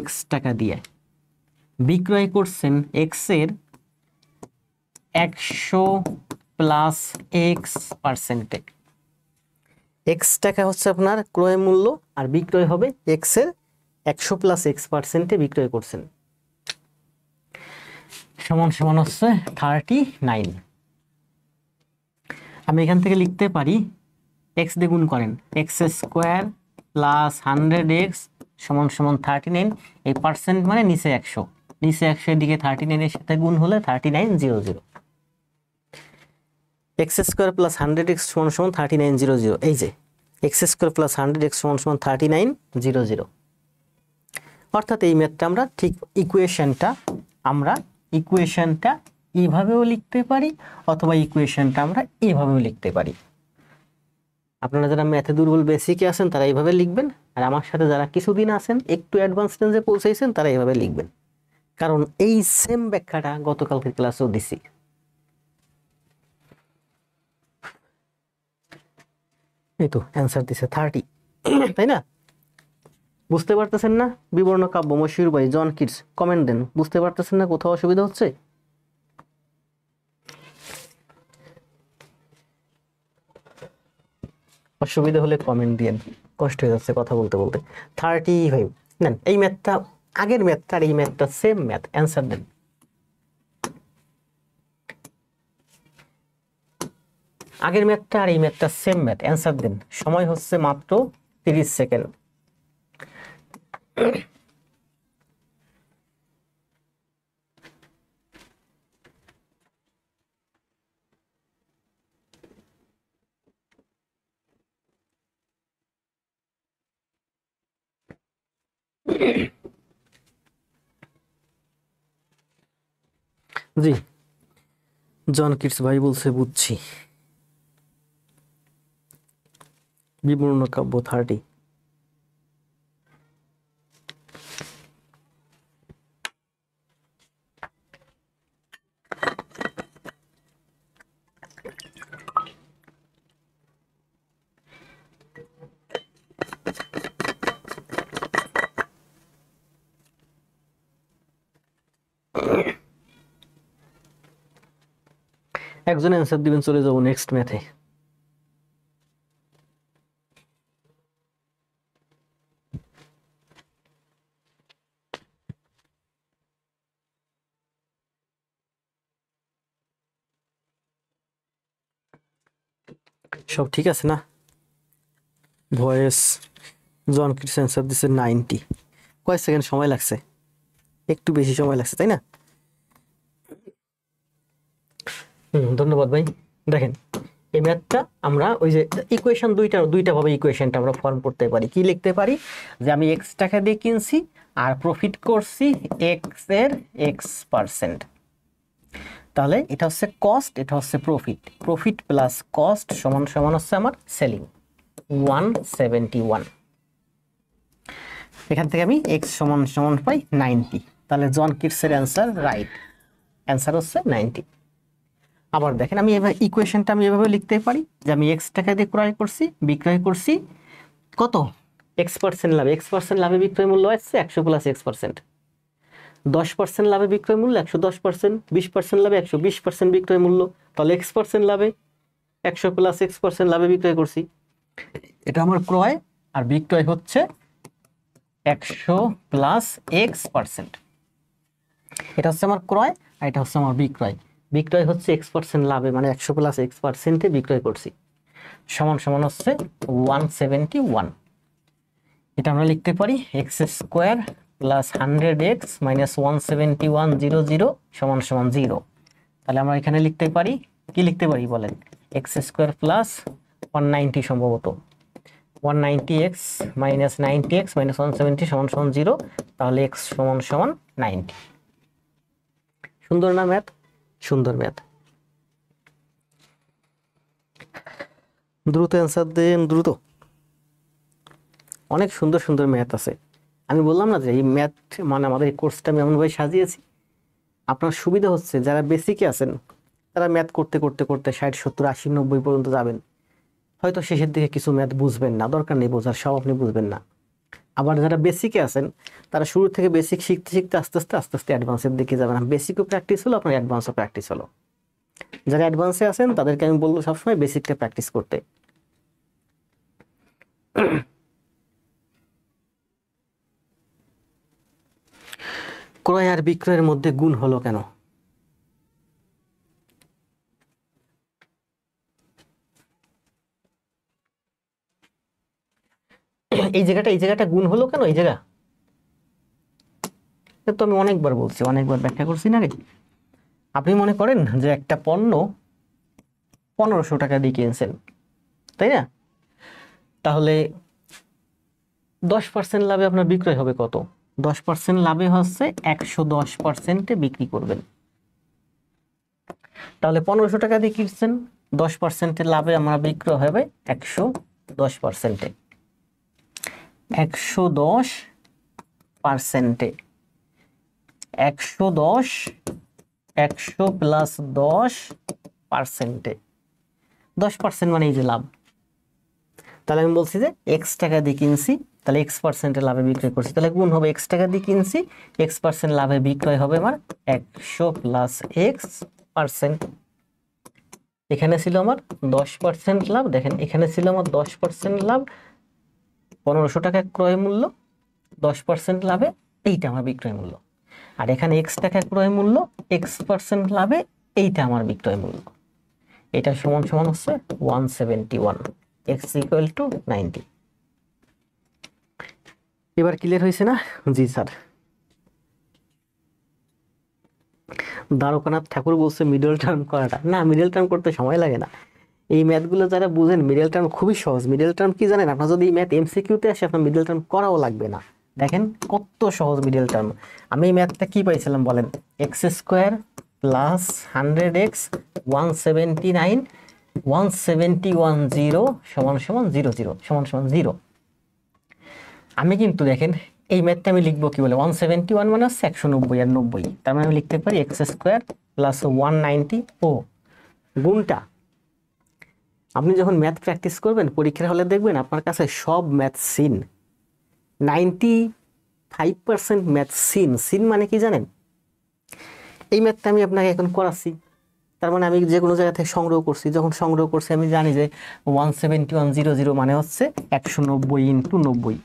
x টাকা দিয়ে, বিক্রয় করছেন x এর 100 + x%। x টাকা হচ্ছে আপনার ক্রয় মূল্য, আর বিক্রয় হবে x এর 100 + x% বিক্রয় করছেন, সমান সমান হচ্ছে 39। আমি এখান থেকে লিখতে পারি x দিয়ে গুণ করেন, x² + 100x = 39, এই পার্সেন্ট মানে নিচে 100, নিচে 100 এর দিকে 39 এর সাথে গুণ হলে 39 0 0। x² + 100x = 39 0 0, এই যে x² + 100x = 39 0 0। অর্থাৎ এই ম্যাথটা আমরা ঠিক ইকুয়েশনটা আমরা ইকুয়েশনটা এইভাবেও লিখতে পারি অথবা ইকুয়েশনটা আমরা এইভাবেও লিখতে পারি। আপনারা যারা ম্যাথে দুর্বল বেসিকে আছেন তারা এইভাবে লিখবেন, আর আমার সাথে যারা কিছুদিন আছেন একটু অ্যাডভান্স রেঞ্জে পৌঁছাইছেন তারা এইভাবে লিখবেন, কারণ এই সেম ব্যাখ্যাটা গতকালকের ক্লাসেও দিছি। এই তো অ্যান্সার দিছে 30, তাই না? বুঝতে পারতেছেন না? বিবর্ণ কাব্য মশিউর ভাই, জন কিডস, কমেন্ট দেন। বুঝতে পারতেছেন না কোথাও অসুবিধা হচ্ছে? অসুবিধা হলে কমেন্ট দিয়েন, কষ্ট হয়ে যাচ্ছে কথা বলতে বলতে। 35 নেন। এই ম্যাথটা আগের ম্যাথটা আর এই ম্যাথটা সেম ম্যাথ, অ্যান্সার দেন। আগের ম্যাথটা আর এই ম্যাথটা সেম ম্যাথ, অ্যান্সার দেন। সময় হচ্ছে মাত্র 30 সেকেন্ড। জি, জন কিডস ভাই বলছে বুঝছি। বিবর্ণ কাব্য 30। একজন অ্যান্সার দিবেন, চলে যাবো নেক্সট ম্যাথে। সব ঠিক আছে না? ভয়েস জন কিডস অ্যান্সার দিচ্ছে 90। কয় সেকেন্ড সময় লাগছে? একটু বেশি সময় লাগছে, তাই না? ধন্যবাদ ভাই। দেখেন এই ম্যাথটা আমরা ওই যে ইকুয়েশন দুইটা ভাবে ইকুয়েশনটা আমরা ফর্ম করতে পারি। কি লিখতে পারি? যে আমি এক্স টাকা দিয়ে কিনছি আর প্রফিট করছি এক্স এর x%। তাহলে এটা হচ্ছে কস্ট, এটা হচ্ছে প্রফিট। প্রফিট প্লাস কস্ট সমান সমান হচ্ছে আমার সেলিং 171। এখান থেকে আমি x সমান সমান পাই 90। তাহলে জন কিডসের অ্যান্সার রাইট, অ্যান্সার হচ্ছে 90। আবার দেখেন আমি এভাবে ইকুয়েশনটা আমি এভাবে লিখতে পারি যে আমি x টাকা দিয়ে ক্রয় করছি, বিক্রয় করছি কত? x% লাভে। x% লাভে বিক্রয় মূল্য হচ্ছে 100 প্লাস x%। 10% লাভে বিক্রয় মূল্য 110%, 20% লাভে 120% বিক্রয় মূল্য। তাহলে x% লাভে 100 প্লাস x% লাভে বিক্রয় করছি। এটা আমার ক্রয়, আর বিক্রয় হচ্ছে 100 প্লাস x%। এটা হচ্ছে আমার ক্রয় আর এটা হচ্ছে আমার বিক্রয়। বিক্রয় হচ্ছে x% লাভে, মানে 100 প্লাস x%-এ বিক্রয় করছি, সমান সমান হচ্ছে 171। এটা আমরা লিখতে পারি x² প্লাস 100x মাইনাস 171 সমান সমান 0। তাহলে আমরা এখানে লিখতে পারি, কি লিখতে পারি বলেন? x² প্লাস 190 সম্ভবত 190x মাইনাস 90x মাইনাস 170 সমান সমান 0। তাহলে x সমান সমান 90। সুন্দর না ম্যাথ? সুন্দর ম্যাথ। দ্রুত অ্যান্সার দেন, দ্রুত। অনেক সুন্দর সুন্দর ম্যাথ আছে। আমি বললাম না যে এই ম্যাথ মানে আমাদের এই কোর্সটা আমি এমনভাবে সাজিয়েছি আপনার সুবিধা হচ্ছে যারা বেসিকে আছেন তারা ম্যাথ করতে করতে করতে 60, 70, 80, 90 পর্যন্ত যাবেন। হয়তো শেষের দিকে কিছু ম্যাথ বুঝবেন না, দরকার নেই বোঝার, সব আপনি বুঝবেন না। আবার যারা বেসিকে আছেন তারা শুরু থেকে বেসিক শিখতে শিখতে আস্তে আস্তে আস্তে আস্তে অ্যাডভান্সের দিকে যাবেন। বেসিকও প্র্যাকটিস হলো, আপনার অ্যাডভান্সও প্র্যাকটিস হলো। যারা অ্যাডভান্সে আছেন তাদেরকে আমি বলবো সবসময় বেসিকটা প্র্যাকটিস করতে। ক্রয় আর বিক্রয়ের মধ্যে গুণ হলো কেন? এই জায়গাটা গুণ হলো কেন? এই জায়গা তো আমি অনেকবার বলছি, অনেকবার ব্যাখ্যা করছি না রে। আপনি মনে করেন যে একটা পণ্য 1500 টাকা দিয়ে কিনছেন, তাই না? তাহলে 10% লাভে আপনার বিক্রয় হবে কত? 10% লাভে হচ্ছে 110%-এ বিক্রি করবেন। তাহলে 1500 টাকা দিয়ে কিনছেন, 10%-এর লাভে আমরা বিক্রয় হবে 110%-এ। 110%-এ 110, 100 প্লাস 10%-এ 10% মানে এই যে লাভ। তাহলে আমি বলছি যে এক্স টাকা দিয়ে কিনছি, তাহলে x% লাভে বিক্রয় করছি, তাহলে গুণ হবে x টাকা দিয়ে কিনছি, x% লাভে বিক্রয় হবে আমার 100 প্লাস x%। এখানে ছিল আমার 10% লাভ, দেখেন এখানে ছিল আমার 10% লাভ, 1500 টাকা ক্রয় মূল্য, 10% লাভে এইটা আমার বিক্রয় মূল্য। আর এখানে x টাকা ক্রয় মূল্য, x% লাভে এইটা আমার বিক্রয় মূল্য। এটা সমান সমান হচ্ছে 171, x ইকুয়াল টু 90। এবার ক্লিয়ার হয়েছে না? জি স্যার। দ্বারকানাথ ঠাকুর বলছে মিডল টার্ম করাটা, না মিডল টার্ম করতে সময় লাগে না। এই ম্যাথগুলো যারা বুঝেন মিডল টার্ম খুবই সহজ। মিডল টার্ম কি জানেন? আপনার যদি এই ম্যাথ এমসিকিউতে আসে আপনার মিডল টার্ম করাও লাগবে না। দেখেন কত সহজ মিডল টার্ম। আমি এই ম্যাথটা কি পাইছিলাম বলেন? এক্স স্কোয়ার প্লাস 100x 179 1710 সমান সমান 00 সমান সমান 0। আমি কিন্তু দেখেন এই ম্যাথটা আমি লিখবো কি বলে, 171 মানে হচ্ছে 190 আর 90, তার মানে আমি লিখতে পারি এক্স স্কোয়ার প্লাস 190 ও গুণটা। আপনি যখন ম্যাথ প্র্যাকটিস করবেন পরীক্ষার হলে দেখবেন আপনার কাছে সব math seen, 95% math seen. Seen মানে কি জানেন? এই ম্যাথটা আমি আপনাকে এখন করাচ্ছি, তার মানে আমি যে কোনো জায়গা থেকে সংগ্রহ করছি, যখন সংগ্রহ করছি আমি জানি যে 17100 মানে হচ্ছে 190 ইন্টু 90।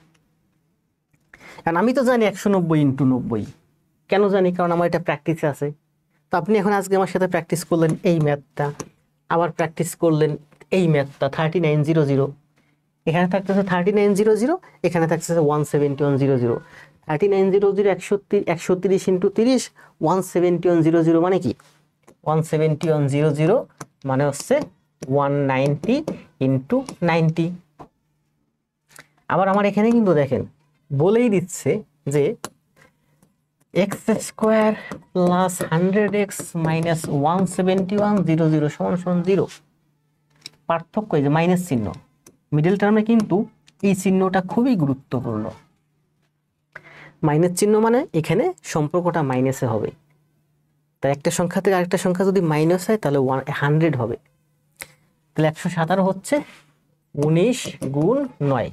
কারণ আমি তো জানি 190 ইন্টু 90, কেন জানি? কারণ আমার এটা প্র্যাকটিসে আছে। তো আপনি এখন আজকে আমার সাথে প্র্যাকটিস করলেন এই ম্যাথটা, আবার প্র্যাকটিস করলেন এই ম্যাথটা 3900, এখানে থাকতেছে 3900, এখানে থাকতেছে 17100। 3900 130 ইন্টু 30 17100 মানে কি? 17100 মানে হচ্ছে 190 ইন্টু 90। আবার আমার এখানে কিন্তু দেখেন বলেই দিচ্ছে যে x square plus 100x minus 17100 সমান সমান 0। পার্থক্য এই যে মাইনাস চিহ্ন, মিডল টার্মে কিন্তু এই চিহ্নটা খুবই গুরুত্বপূর্ণ। মাইনাস চিহ্ন মানে এখানে সম্পর্কটা মাইনাসে হবে, তাই একটা সংখ্যা থেকে আরেকটা সংখ্যা যদি মাইনাস হয় তাহলে 100 হবে। তাহলে 117 হচ্ছে 19 গুণ 9,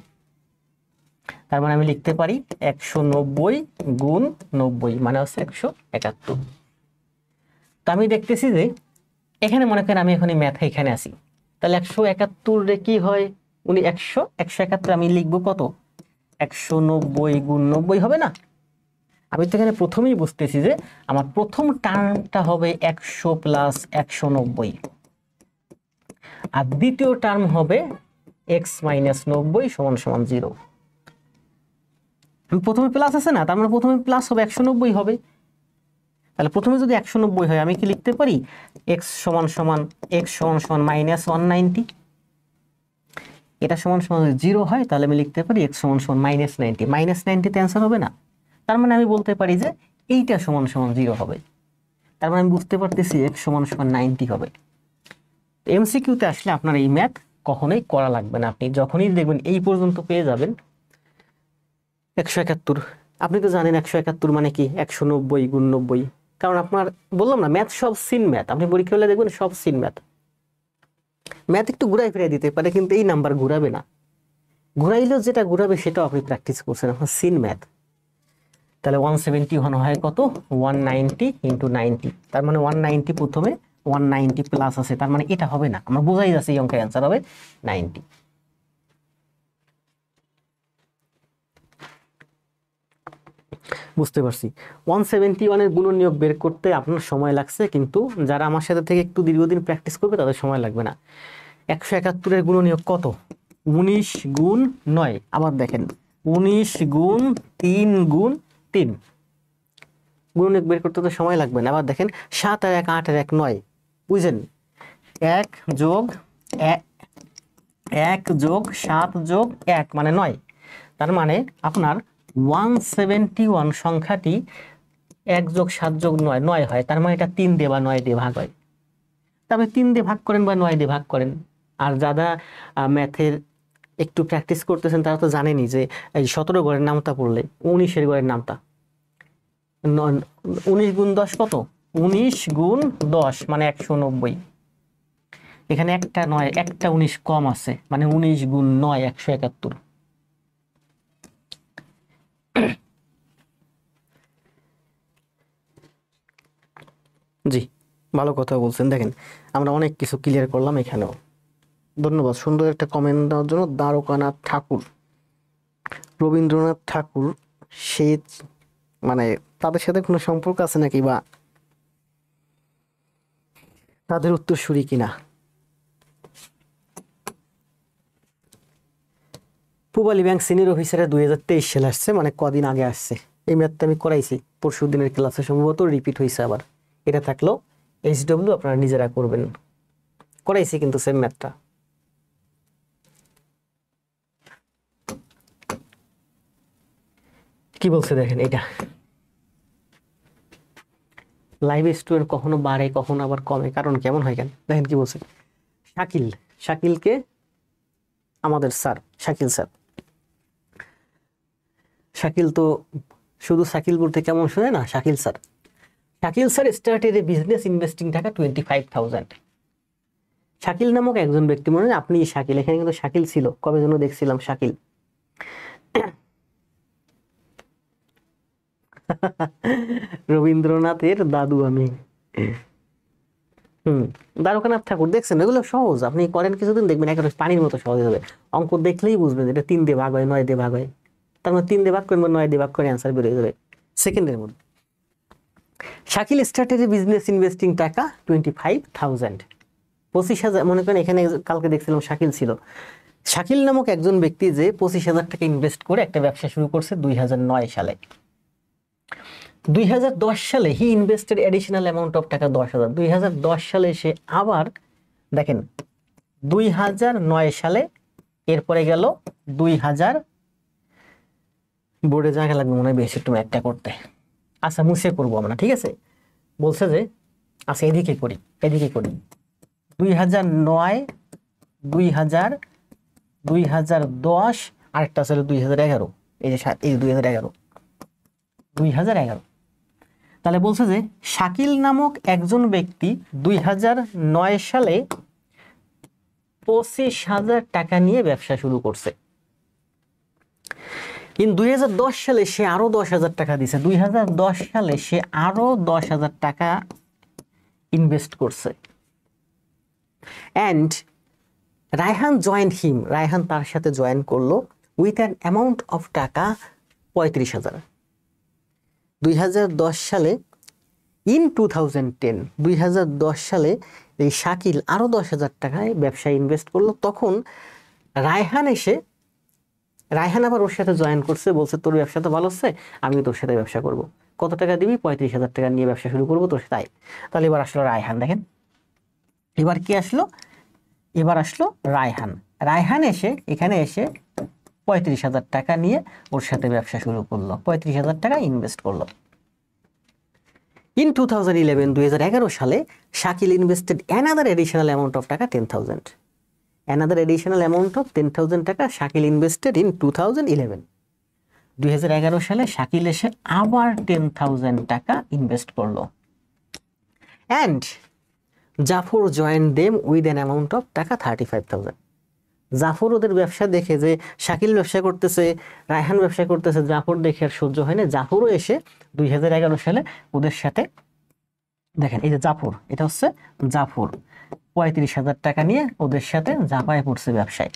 তার মানে আমি লিখতে পারি 190 গুণ 90 মানে হচ্ছে 171। তো আমি দেখতেছি যে এখানে মনে করেন আমি এখন এই ম্যাথে এখানে আসি, তাহলে 171 কি হয়? 171 আমি লিখবো কত? 190 গুণ 90 হবে না? আমি তো এখানে প্রথমেই বুঝতেছি যে আমার প্রথম টার্মটা হবে 100 প্লাস 190, আর দ্বিতীয় টার্ম হবে x মাইনাস 90 সমান সমান 0। প্রথমে প্লাস আছে না, তার মানে প্রথমে প্লাস হবে 190 হবে। তাহলে প্রথমে যদি 190 হয় আমি কি লিখতে পারি? x সমান সমান মাইনাস 190, এটা সমান সমান 0 হয় তাহলে আমি লিখতে পারি x সমান সমান মাইনাস 90। মাইনাস 90 তে অ্যান্সার হবে না, তার মানে আমি বলতে পারি যে এইটা সমান সমান 0 হবে। তার মানে আমি বুঝতে পারতেছি x সমান সমান 90 হবে। এমসিকিউতে আসলে আপনার এই ম্যাথ কখনোই করা লাগবে না, আপনি যখনই দেখবেন এই পর্যন্ত পেয়ে যাবেন 171। আপনি তো জানেন 171 মানে কি? 190 গুণ 90। কারণ আপনার বললাম না ম্যাথ সব সিন ম্যাথ, আপনি পরীক্ষা হলে দেখবেন সব সিন ম্যাথ। ম্যাথ একটু ঘুরাই ফিরাই দিতে পারে কিন্তু এই নাম্বার ঘুরাবে না, ঘুরাইলেও যেটা ঘুরাবে সেটাও আপনি প্র্যাকটিস করছেন, আপনার সিন ম্যাথ। তাহলে 171 হয় কত? 190 ইন্টু 90, তার মানে 190 প্রথমে 190 প্লাস আছে, তার মানে এটা হবে না, আমরা বোঝাই যাচ্ছে এই অঙ্কের অ্যান্সার হবে 90। বুঝতে পারছি 171 এর গুণনীয়ক বের করতে আপনার সময় লাগছে, কিন্তু যারা আমার সাথে থেকে একটু দীর্ঘদিন প্র্যাকটিস করবে তাদের সময় লাগবে না। 171 এর গুণনীয়ক কত? 19 গুণ 9। আবার দেখেন 19 গুণ 3 গুণ 3, গুণনীয়ক বের করতে তো সময় লাগবে না। আবার দেখেন 7 আর 1 8 আর 1 9, বুঝছেন? 1 যোগ 1 যোগ 7 যোগ 1 মানে 9, তার মানে আপনার 171 সংখ্যাটি 1 + 7 + 9 9 হয়, তার মানে এটা 3 দিয়ে বা 9 দিয়ে ভাগ হয়। তবে 3 দিয়ে ভাগ করেন বা 9 দিয়ে ভাগ করেন। আর যারা ম্যাথের একটু প্র্যাকটিস করতেছেন তারা তো জানেনই যে এই 17 ঘরের নামতা পড়লে 19 ঘরের নামতা 19 × 10 কত? 19 × 10 মানে 190। এখানে একটা 9 একটা 19 কম আছে, মানে 19 × 9 171। জি, ভালো কথা বলছেন। দেখেন আমরা অনেক কিছু ক্লিয়ার করলাম এখানেও। ধন্যবাদ সুন্দর একটা কমেন্ট দেওয়ার জন্য। দ্বারকানাথ ঠাকুর, রবীন্দ্রনাথ ঠাকুর, সে মানে তাদের সাথে কোনো সম্পর্ক আছে নাকি, বা তাদের উত্তরসূরি কিনা? পূবালী ব্যাংক সিনিয়র অফিসারে 2023 সালে আসছে, মানে কদিন আগে আসছে। এই ম্যাথটা আমি করাইছি পরশু দিনের ক্লাসে, সম্ভবত রিপিট হয়েছে আবার। এটা থাকলো HW আপনারা নিজেরা করবেন, করাইছি কিন্তু সেম ম্যাথটা। কি বলছে দেখেন, এটা লাইভ স্টুডেন্ট কখনো বাড়ে কখনো আবার কমে, কারণ কেমন হয় কেন দেখেন কি বলছে। শাকিল, শাকিলকে আমাদের স্যার, শাকিল স্যার, শাকিল তো শুধু শাকিল বলতে কেমন শোনে না, Shakil sir. Shakil sir started a business investing টাকা 25,000। শাকিল নামক একজন ব্যক্তি, মনে হয় আপনি শাকিল, এখানে কিন্তু শাকিল ছিল, কবে যেন দেখছিলাম শাকিল। রবীন্দ্রনাথের দাদু আমি। দ্বারকানাথ ঠাকুর দেখছেন, এগুলো সহজ, আপনি করেন কিছুদিন দেখবেন একেবারে পানির মতো সহজ হবে। অঙ্ক দেখলেই বুঝবেন এটা 3 দিয়ে ভাগ হয় 9 দিয়ে ভাগ হয়, তার মানে 3 দিয়ে ভাগ করেন বা 9 দিয়ে ভাগ করে অ্যান্সার বেরিয়ে যাবে সেকেন্ডের মধ্যে। শাকিল স্টার্টেড বিজনেস ইনভেস্টিং টাকা 25,000, 25,000। মনে করেন এখানে কালকে দেখছিলাম শাকিল ছিল। শাকিল নামক একজন ব্যক্তি যে 25,000 টাকা ইনভেস্ট করে একটা ব্যবসা শুরু করছে 2009 সালে। 2010 সালে হি ইনভেস্টেড এডিশনাল অ্যামাউন্ট অফ টাকা 10,000। 2010 সালে সে আবার দেখেন 2009 সালে, এরপরে গেল 2000, বোর্ডে জায়গা লাগবে মনে হয় বেশি একটু ম্যাথটা করতে। আচ্ছা মুছে করবো আমরা, ঠিক আছে। বলছে যে আচ্ছা এদিকে করি, এদিকে করি। 2009, 2000, 2010, আরেকটা ছিল 2011। এই যে এই 2011, 2011। তাহলে বলছে যে শাকিল নামক একজন ব্যক্তি 2009 সালে 25,000 টাকা নিয়ে ব্যবসা শুরু করছে। কিন্তু 2010 সালে সে আরো 10,000 টাকা দিছে। 2010 সালে সে আরো 10,000 টাকা ইনভেস্ট করছে। অ্যান্ড রায়হান জয়েন্ট হিম, রায়হান তার সাথে জয়েন করলো with an amount of taka 35,000। 2010 সালে ইন 2010 সালে এই শাকিল আরো 10,000 টাকায় ব্যবসায় ইনভেস্ট করলো। তখন রায়হান এসে, রায়হান আবার ওর সাথে জয়েন করছে, বলছে তোর ব্যবসা তো ভালো হচ্ছে, আমি তোর সাথে ব্যবসা করব, কত টাকা দিবি? 35,000 টাকা নিয়ে ব্যবসা শুরু করবো তোর সাথে। তাহলে এবার আসলো রায়হান, দেখেন এবার কি আসলো, এবার আসলো রায়হান। রায়হান এসে এখানে এসে 35,000 টাকা নিয়ে ওর সাথে ব্যবসা শুরু করলো, 35,000 টাকা ইনভেস্ট করলো। ইন 2011 সালে Shakil invested another additional amount of টাকা 10,000। অ্যানাদার এডিশনাল অ্যামাউন্ট অফ 10,000 টাকা শাকিল ইনভেস্টেড ইন 2011। 2011 সালে শাকিল এসে আবার 10,000 টাকা ইনভেস্ট করলো। And Zafar join them with an amount of taka 35,000। Zafar ওদের ব্যবসা দেখে, যে শাকিল ব্যবসা করতেছে, রায়হান ব্যবসা করতেছে, জাফর দেখে আর সহ্য হয় না, জাফরও এসে 2011 সালে ওদের সাথে, দেখেন এই যে জাফর, এটা হচ্ছে জাফর, 35,000 টাকা নিয়ে ওদের সাথে ঝাঁপায় পড়ছে ব্যবসায়।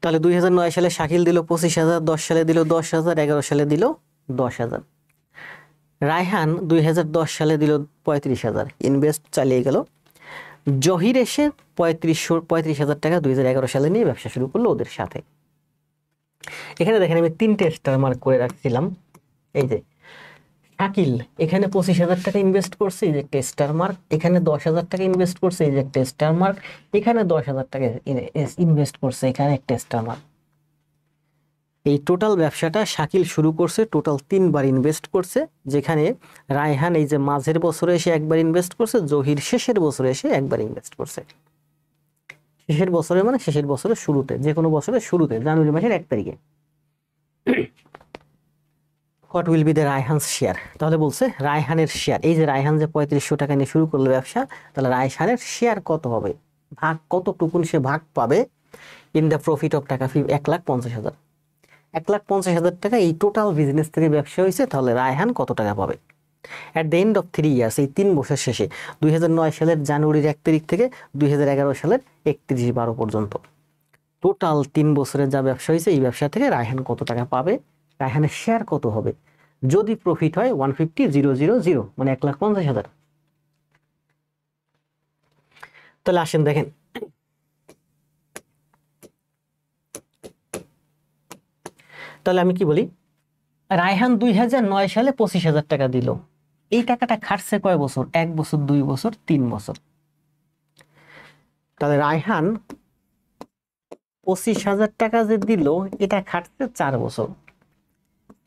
তাহলে 2009 সালে শাকিল দিল 25,000, 10 সালে দিল 10,000, 11 সালে দিল 10,000। রায়হান 2010 সালে দিল 35,000, ইনভেস্ট চালিয়ে গেল। জহির এসে 35,000 টাকা 2011 সালে নিয়ে ব্যবসা শুরু করলো ওদের সাথে। এখানে দেখেন আমি 3টে স্টার মার্ক করে রাখছিলাম। এই যে শাকিল এখানে 25,000 টাকা ইনভেস্ট করছে, এই যে একটা স্টার মার্ক। এখানে 10,000 টাকা ইনভেস্ট করছে, এই যে একটা স্টার মার্ক। এখানে 10,000 টাকা ইনভেস্ট করছে, এখানে একটা স্টার মার্ক। এই টোটাল ব্যবসাটা শাকিল শুরু করছে, টোটাল 3বার ইনভেস্ট করছে, যেখানে রায়হান এই যে মাঝের বছরে এসে একবার ইনভেস্ট করছে, জহির শেষের বছরে এসে একবার ইনভেস্ট করছে। শেষের বছরে মানে শেষের বছরের শুরুতে, যে কোনো বছরের শুরুতে, জানুয়ারি মাসের 1 তারিখে। What will be the Raihan's share? তাহলে বলছে রায়হানের শেয়ার, এই যে রায়হান যে 3500 টাকা নিয়ে শুরু করলো ব্যবসা, তাহলে রায়হানের শেয়ার কত হবে, ভাগ কতটুকুন সে ভাগ পাবে ইন দ্য প্রফিট অফ টাকা 1,50,000। 1,50,000 টাকা এই টোটাল বিজনেস থেকে ব্যবসা হয়েছে, তাহলে রায়হান কত টাকা পাবে at the end of 3 years, এই 3 বছর শেষে 2009 সালের জানুয়ারির 1 তারিখ থেকে 2011 সালের 31/12 পর্যন্ত টোটাল 3 বছরের যা ব্যবসা হয়েছে, এই ব্যবসা থেকে রায়হান কত টাকা পাবে, রায়হানের শেয়ার কত হবে। যদি প্রফিট হয় 150,000 মানে 1,50,000। তাহলে আসেন দেখেন, তাহলে আমি কি বলি, রায়হান 2009 সালে 25,000 টাকা দিল। এই টাকাটা খাটছে কয় বছর? 1 বছর, 2 বছর, 3 বছর। তাহলে রায়হান 25,000 টাকা যে দিল, এটা খাটছে 4 বছর,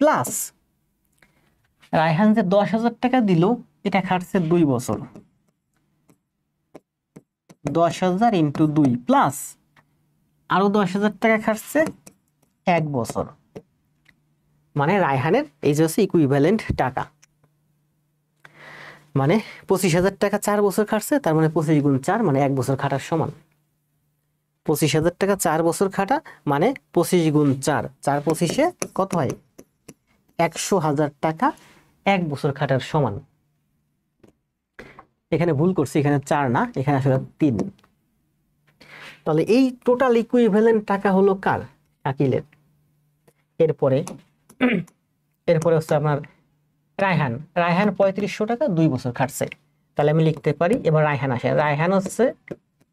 প্লাস রায়হান যে 10,000 টাকা দিল, এটা খাটছে 2 বছর, 10,000 ইন্টু 2, প্লাস আরো 10,000 টাকা খাটছে 1 বছর। মানে রায়হানের এই যে হচ্ছে ইকুইভ্যালেন্ট টাকা, মানে 25,000 টাকা 4 বছর খাটছে, তার মানে 25 গুণ 4 মানে 1 বছর খাটার সমান। 25,000 টাকা 4 বছর খাটা মানে 25 গুণ 4, 4 25-এ কত হয়? 100,000 টাকা 1 বছর খাটার সমান। এখানে ভুল করছি, এখানে 4 না, এখানে আসলে 3। তাহলে এই টোটাল ইকুইভ্যালেন্ট টাকা হলো কার? শাকিলের। এরপরে হচ্ছে আপনার রায়হান 3500 টাকা 2 বছর খাটছে। তাহলে আমি লিখতে পারি, এবার রায়হান আসে, রায়হান হচ্ছে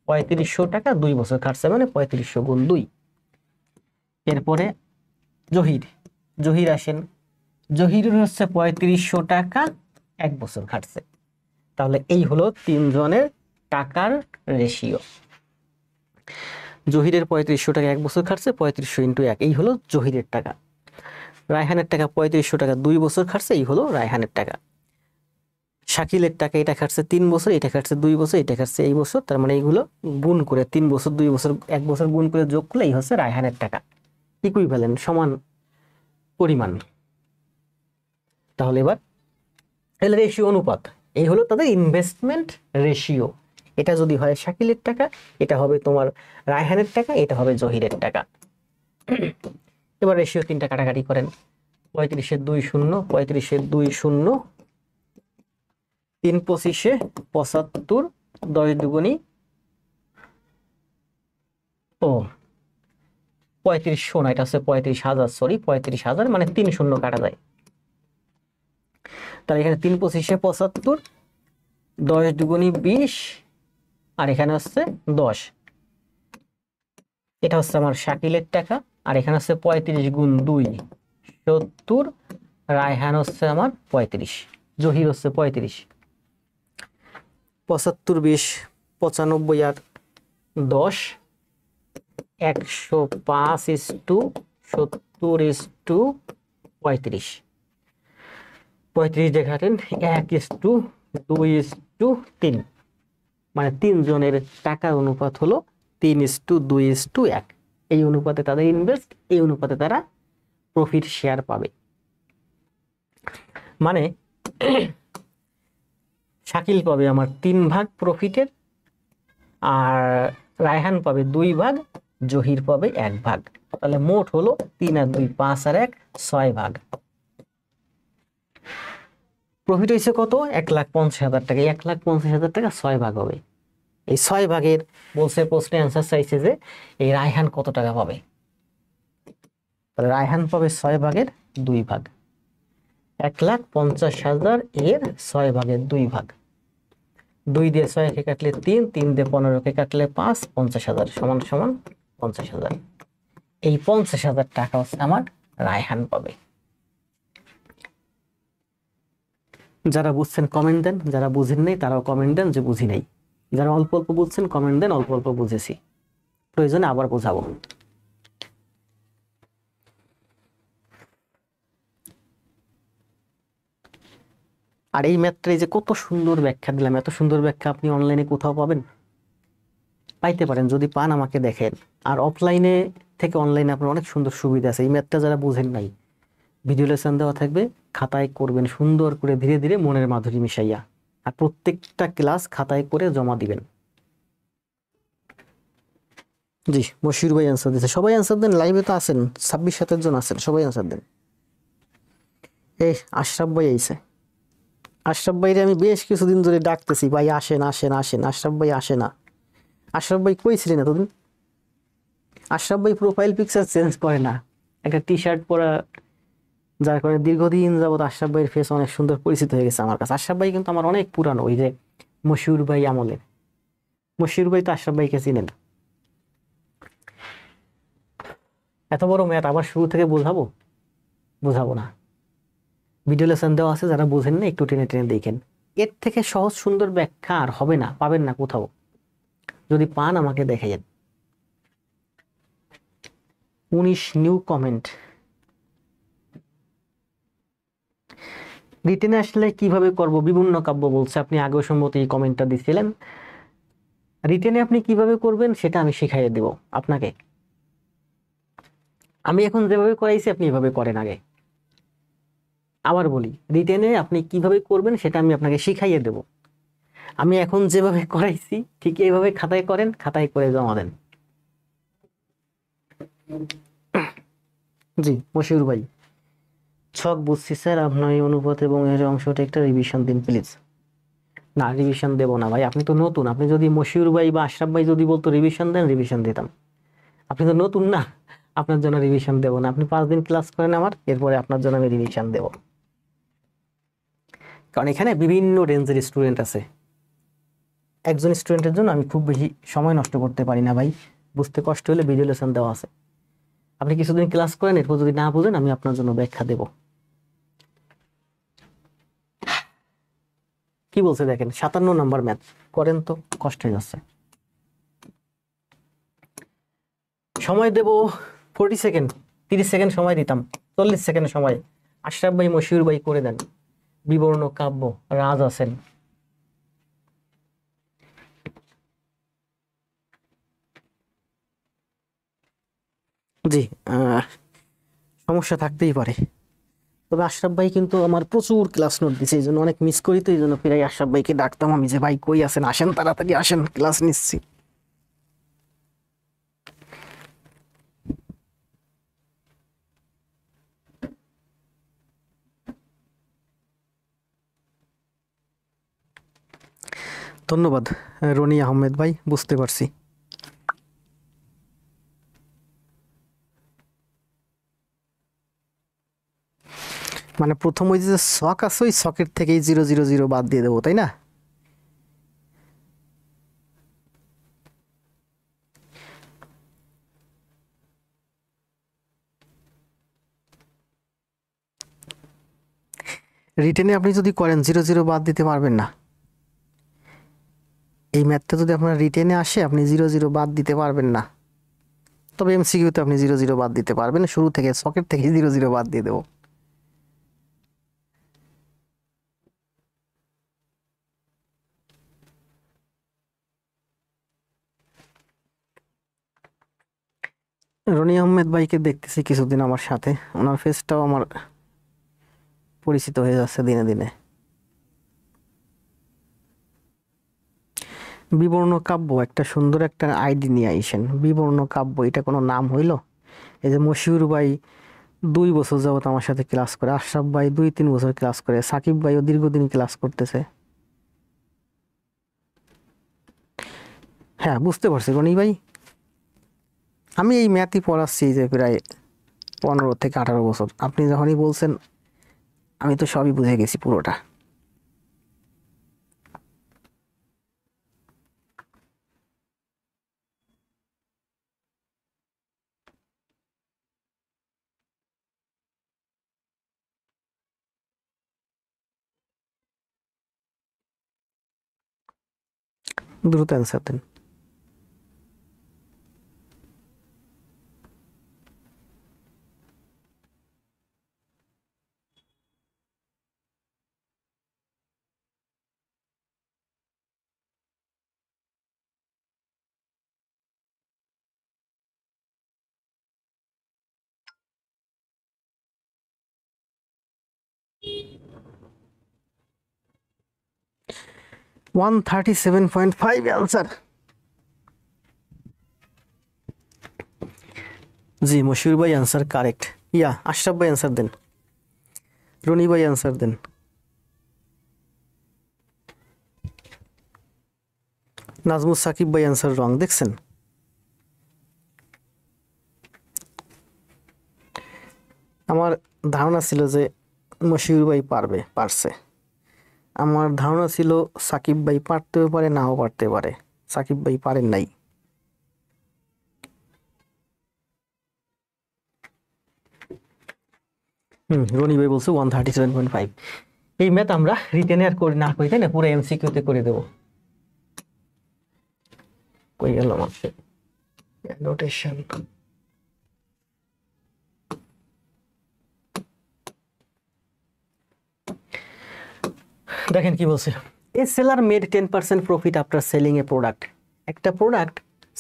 3500 টাকা 2 বছর খাটছে, মানে 3500 গুণ 2। এরপরে জহির আসেন, জহিরের হচ্ছে 3500 টাকা 1 বছর খাটছে। তাহলে এই হলো 3 জনের টাকার রেশিও। জহিরের 3500 টাকা 1 বছর খাটছে, 3500 ইন্টু 1, এই হলো জহিরের টাকা। রায়হানের টাকা 3500 টাকা 2 বছর খাটছে, এই হলো রায়হানের টাকা। শাকিলের টাকা এটা খাটছে 3 বছর, এটা খাটছে 2 বছর, এটা খাটছে এই বছর, তার মানে এইগুলো গুণ করে 3 বছর 2 বছর 1 বছর গুণ করে যোগ করলে এই হচ্ছে রায়হানের টাকা, ইকুইভ্যালেন্ট, সমান পরিমাণ। তাহলে এবার এর রেশিও অনুপাত, এই হলো তাদের ইনভেস্টমেন্ট রেশিও। এটা যদি হয় শাকিলের টাকা, এটা হবে তোমার রায়হানের টাকা, এটা হবে জহিরের টাকা। এবার রেশিও 3টা কাটাকাটি করেন, 35-এর 2 0, 35-এর 2 0, 3 25-এ 75, 10 দুগুণী 3500 না, এটা হচ্ছে 35,000, সরি 35,000, মানে 3 শূন্য কাটা যায়। তাহলে এখানে 3 25-এ 75, 10 দুগুণী 20, আর এখানে হচ্ছে 10। এটা হচ্ছে আমার শাকিলের টাকা, আর এখানে হচ্ছে 35 গুণ 2 70, রায়হান হচ্ছে আমার 35, জহির হচ্ছে 35। 75 20 95 আর 10, 105:70:35 দেখাতেন 1:2:3, মানে 3 জনের টাকার অনুপাত হলো 3:2:1। এই অনুপাতে তাদের ইনভেস্ট, এই অনুপাতে তারা প্রফিট শেয়ার পাবে। মানে শাকিল পাবে আমার 3 ভাগ প্রফিটের, আর রায়হান পাবে 2 ভাগ, জহির পাবে 1 ভাগ। তাহলে মোট হলো 3 আর 2 5 আর 1 6 ভাগ। প্রফিট হয়েছে কত? 1,50,000 টাকা। 1,50,000 টাকা 6 ভাগ হবে। এই 6 ভাগের বলছে প্রশ্নে অ্যান্সার চাইছে যে এই রায়হান কত টাকা পাবে। তাহলে রায়হান পাবে 6 ভাগের 2 ভাগ। 1,50,000 এর 6 ভাগের 2 ভাগ। 2 দিয়ে 6 কে কাটলে 3, 3 দিয়ে 15 কে কাটলে 5, 50,000 সমান সমান 50,000। এই 50,000 টাকা হচ্ছে আমার রায়হান পাবে। যারা বুঝছেন কমেন্ট দেন, যারা বুঝেন নাই তারাও কমেন্ট দেন যে বুঝি নাই। যারা অল্প অল্প বুঝছেন কমেন্ট দেন অল্প অল্প বুঝেছি, প্রয়োজনে আবার বোঝাবো। আর এই ম্যাথটা যে কত সুন্দর ব্যাখ্যা দিলাম, এত সুন্দর ব্যাখ্যা আপনি অনলাইনে কোথাও পাবেন? পাইতে পারেন, যদি পান আমাকে দেখেন। আর অফলাইনে থেকে অনলাইনে আপনার অনেক সুন্দর সুবিধা আছে। এই ম্যাথটা যারা বুঝেন নাই, ভিডিও লেসন দেওয়া থাকবে, খাতায় করবেন সুন্দর করে ধীরে ধীরে মনের মাধুরী মিশাইয়া, আর প্রত্যেকটা ক্লাস খাতায় করে জমা দিবেন। জি, মশিউর ভাই অ্যান্সার দিচ্ছে। সবাই অ্যান্সার দেন, লাইভে তো আছেন, 26-27 জন আছেন, সবাই অ্যান্সার দেন। এই আশরাফ ভাই আইছে। আশরাফ ভাইরে আমি বেশ কিছুদিন ধরে ডাকতেছি, ভাই আসেন আসেন আসেন, আশরাফ ভাই আসে না। আশরাফ ভাই কই ছিলেন এতদিন? আশরাফ ভাই প্রোফাইল পিকচার চেঞ্জ করে না, একটা টি শার্ট পরা, যার কারণে দীর্ঘদিন যাবত আশরাফ ভাইয়ের ফেস অনেক সুন্দর পরিচিত হয়ে গেছে আমার কাছে। আশরাফ ভাই কিন্তু আমার অনেক পুরানো, ওই যে মশিউর ভাই আমলের। মশিউর ভাই তো আশরাফ ভাইকে চিনেন। এত বড় ম্যাথ আবার শুরু থেকে বোঝাবো? বোঝাবো না। ভিডিও লেসন দেওয়া আছে, যারা বোঝেন না একটু টেনে টেনে দেখেন। এর থেকে সহজ সুন্দর ব্যাখ্যা আর হবে না, পাবেন না কোথাও। যদি পান আমাকে দেখাইয়েন। 19 নিউ কমেন্ট। রিটেনে আসলে কিভাবে করব? বিভিন্ন কাব্য বলছে, আপনি আগেও সম্ভবত এই কমেন্টটা দিছিলেন। রিটেনে আপনি কিভাবে করবেন সেটা আমি শিখাইয়ে দেব আপনাকে। আমি এখন যেভাবে করাইছি আপনি এভাবে করেন আগে। আবার বলি, রিটেনে আপনি কিভাবে করবেন সেটা আমি আপনাকে শিখাইয়ে দেব। আমি এখন যেভাবে করাইছি ঠিক এইভাবে খাতায় করেন, খাতায় করে জমা দেন। জি মশিউর ভাই, ছক বুঝছি স্যার, আপনার এই অনুপাত এবং এর অংশটা একটা রিভিশন দিন প্লিজ। না, রিভিশন দেবো না ভাই, আপনি তো নতুন। আপনি যদি মশিউর ভাই বা আশরাফ ভাই যদি বলতো রিভিশন দেন, রিভিশন দিতাম। আপনি তো নতুন না, আপনার জন্য রিভিশন দেবো না। আপনি 5 দিন ক্লাস করেন আমার, এরপরে আপনার জন্য আমি রিভিশন দেবো। কারণ এখানে বিভিন্ন রেঞ্জের স্টুডেন্ট আছে। একজন স্টুডেন্টের জন্য আমি খুব বেশি সময় নষ্ট করতে পারি না ভাই। বুঝতে কষ্ট হলে ভিডিও লেসন দেওয়া আছে, আপনি কিছুদিন ক্লাস করেন, এরপর যদি না বুঝেন আমি আপনার জন্য ব্যাখ্যা দেব। কি বলছে দেখেন, 57 নাম্বার ম্যাথ করেন তো, কষ্ট হয়ে যাচ্ছে। সময় দেব 40 সেকেন্ড, 30 সেকেন্ড সময় দিতাম, 40 সেকেন্ড সময়। আশরাফ ভাই মশিউর ভাই করে দেন। বিবর্ণ কাব্য, রাজ আছেন। জি, সমস্যা থাকতেই পারে, তবে আশরাফ ভাই কিন্তু আমার প্রচুর ক্লাস নোট দিচ্ছে, এই জন্য অনেক মিস করি, তো এই জন্য প্রায় আশরাফ ভাইকে ডাকতাম আমি, যে ভাই কই আছেন, আসেন তাড়াতাড়ি আসেন, ক্লাস নিচ্ছি। ধন্যবাদ রনি আহমেদ ভাই, বুঝতে পারছি। মানে প্রথম ওই যে শখ আছে, ওই শখের থেকেই 000 বাদ দিয়ে দেবো, তাই না? রিটেনে আপনি যদি করেন 0 বাদ দিতে পারবেন না। এই ম্যাথটা যদি আপনার রিটেনে আসে, আপনি 0 বাদ দিতে পারবেন না। তবে এমসিকিউতে আপনি 0 বাদ দিতে পারবেন, শুরু থেকে শখের থেকে 0 বাদ দিয়ে দেবো। রনি আহমেদ ভাইকে দেখতেছি কিছুদিন আমার সাথে, ওনার ফেসটাও আমার পরিচিত হয়ে যাচ্ছে দিনে দিনে। বিবর্ণ কাব্য, একটা সুন্দর একটা আইডি নিয়ে আইসেন। বিবর্ণ কাব্য, এটা কোনো নাম হইল? এই যে মশিউর ভাই 2 বছর যাবত আমার সাথে ক্লাস করে, আশরাফ ভাই 2-3 বছর ক্লাস করে, সাকিব ভাইও দীর্ঘদিন ক্লাস করতেছে। হ্যাঁ বুঝতে পারছি রনি ভাই, আমি এই ম্যাথই পড়াচ্ছি যে প্রায় 15 থেকে 18 বছর। আপনি যখনই বলছেন আমি তো সবই বুঝে গেছি পুরোটা। দ্রুত অ্যান্সার দেন। 137.5 অ্যান্সার। জি মশিউর ভাই অ্যান্সার কারেক্ট। ইয়া আশরাফ ভাই অ্যান্সার দেন, রনি ভাই অ্যান্সার দেন। নাজমুস সাকিব ভাই অ্যান্সার রং, দেখছেন? আমার ধারণা ছিল যে মশিউর ভাই পারছে। আমার ধারণা ছিল সাকিব ভাই পারতেও পারে, নাও পারতে পারে। সাকিব ভাই পারেন নাই। রনি ভাই বলছে 137.5। এই ম্যাথ আমরা রিটেনে আর করি না করি, তাই না? পুরো এমসিকিউতে করে দেবো। কই গেল আমার নোটেশন? দেখেন কি বলছে, A seller made 10% profit after selling A product. একটা প্রোডাক্ট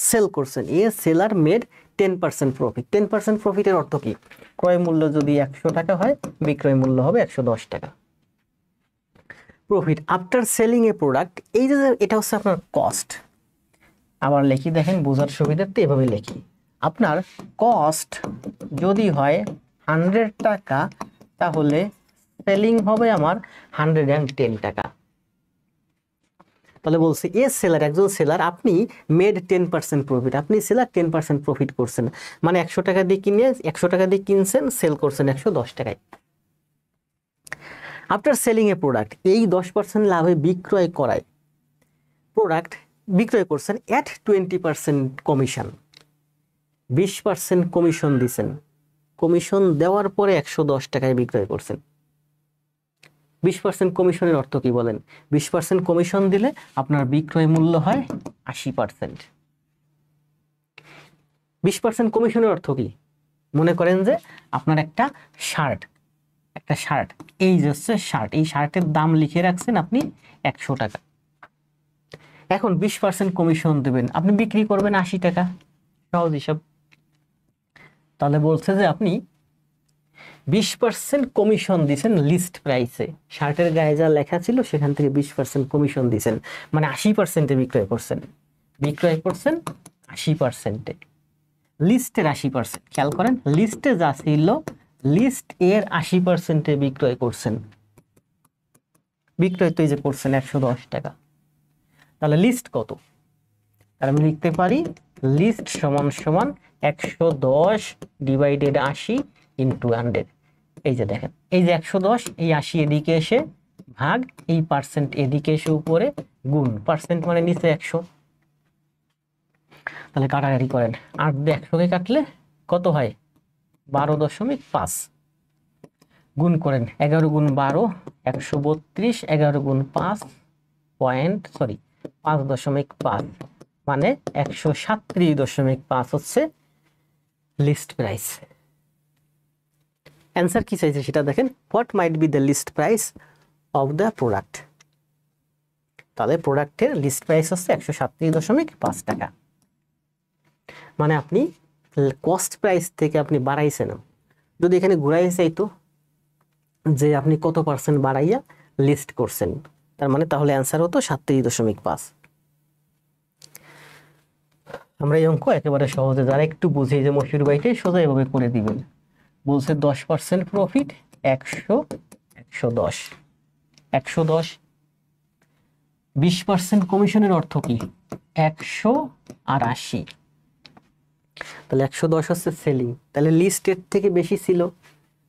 সেল করছেন, এ সেলার মেড 10% প্রফিট। 10% প্রফিটের অর্থ কি? ক্রয় মূল্য যদি 100 টাকা হয়, বিক্রয় মূল্য হবে 110 টাকা। Profit after selling A product, এই যে এটা হচ্ছে আপনার কস্ট। আবার লিখি, দেখেন বোঝার সুবিধার্থে এভাবে লিখি, আপনার কস্ট যদি হয় 100 টাকা, তাহলে সেলিং হবে আমার 110 টাকা। তাহলে বলছে এ সেলার, একজন সেলার, আপনি মেড 10% প্রফিট, আপনি সেলার 10% প্রফিট করছেন, মানে 100 টাকা দিয়ে কিনে 100 টাকা দিয়ে কিনছেন, সেল করছেন 110 টাকায়। আফটার সেলিং এ প্রোডাক্ট, এই 10% লাভে বিক্রয় করায় প্রোডাক্ট বিক্রয় করছেন অ্যাট 20% কমিশন, 20% কমিশন দিছেন। কমিশন দেওয়ার পরে 110 টাকায় বিক্রয় করছেন। 20% কমিশনের অর্থ কি বলেন? 20% কমিশন দিলে আপনার বিক্রয় মূল্য হয় 80%। 20% কমিশনের অর্থ কি? মনে করেন যে আপনার একটা শার্ট, এই যে হচ্ছে শার্ট, এই শার্টের দাম লিখে রাখছেন আপনি 100 টাকা। এখন 20% কমিশন দেবেন, আপনি বিক্রি করবেন 80 টাকা, সহজ হিসাব। তাহলে বলছে যে আপনি 20% কমিশন দিছেন লিস্ট প্রাইসে, শার্টের গায়ে যা লেখা ছিল সেখান থেকে 20% কমিশন দিছেন, মানে 80%-এ বিক্রয় করছেন। 80%-এ, লিস্টের 80%। খেয়াল করেন, লিস্টে যা ছিল, লিস্ট এর 80%-এ বিক্রয় করছেন। বিক্রয় তো এই যে করছেন 110 টাকা। তাহলে লিস্ট কত? তাহলে আমি লিখতে পারি লিস্ট সমান সমান 110 ডিভাইডেড 80 ইন্টু 100। এই যে দেখেন, এই যে 110, এই 80 এদিকে এসে ভাগ, এই পার্সেন্ট এদিকে এসে উপরে গুণ, পার্সেন্ট মানে নিচে 100। তাহলে কাটাকাটি করেন, 8 দিয়ে 100-কে কাটলে কত হয়? 12.5। গুণ করেন, 11 গুণ 12 132, 11 গুণ 5 5.5, মানে 137.5 হচ্ছে লিস্ট প্রাইস। অ্যান্সার কি চাইছে সেটা দেখেন, what might be the list price of the product. তাহলে প্রোডাক্টের লিস্ট প্রাইস হচ্ছে 137.5 টাকা। মানে আপনি কস্ট প্রাইস থেকে আপনি বাড়াইছেন। যদি এখানে ঘুরাই চাইতো যে আপনি কত পার্সেন্ট বাড়াইয়া লিস্ট করছেন, তার মানে তাহলে অ্যান্সার হতো 37.5। আমরা এই অঙ্ক একেবারে সহজে, যারা একটু বুঝে যে মশিউর ভাইকে সোজা এভাবে করে দিবেন। বলছে 10% প্রফিট 110, 20% কমিশনের অর্থ কি? 100 আর 80। তাহলে 110 হচ্ছে সেলিং, তাহলে লিস্টের থেকে বেশি ছিল,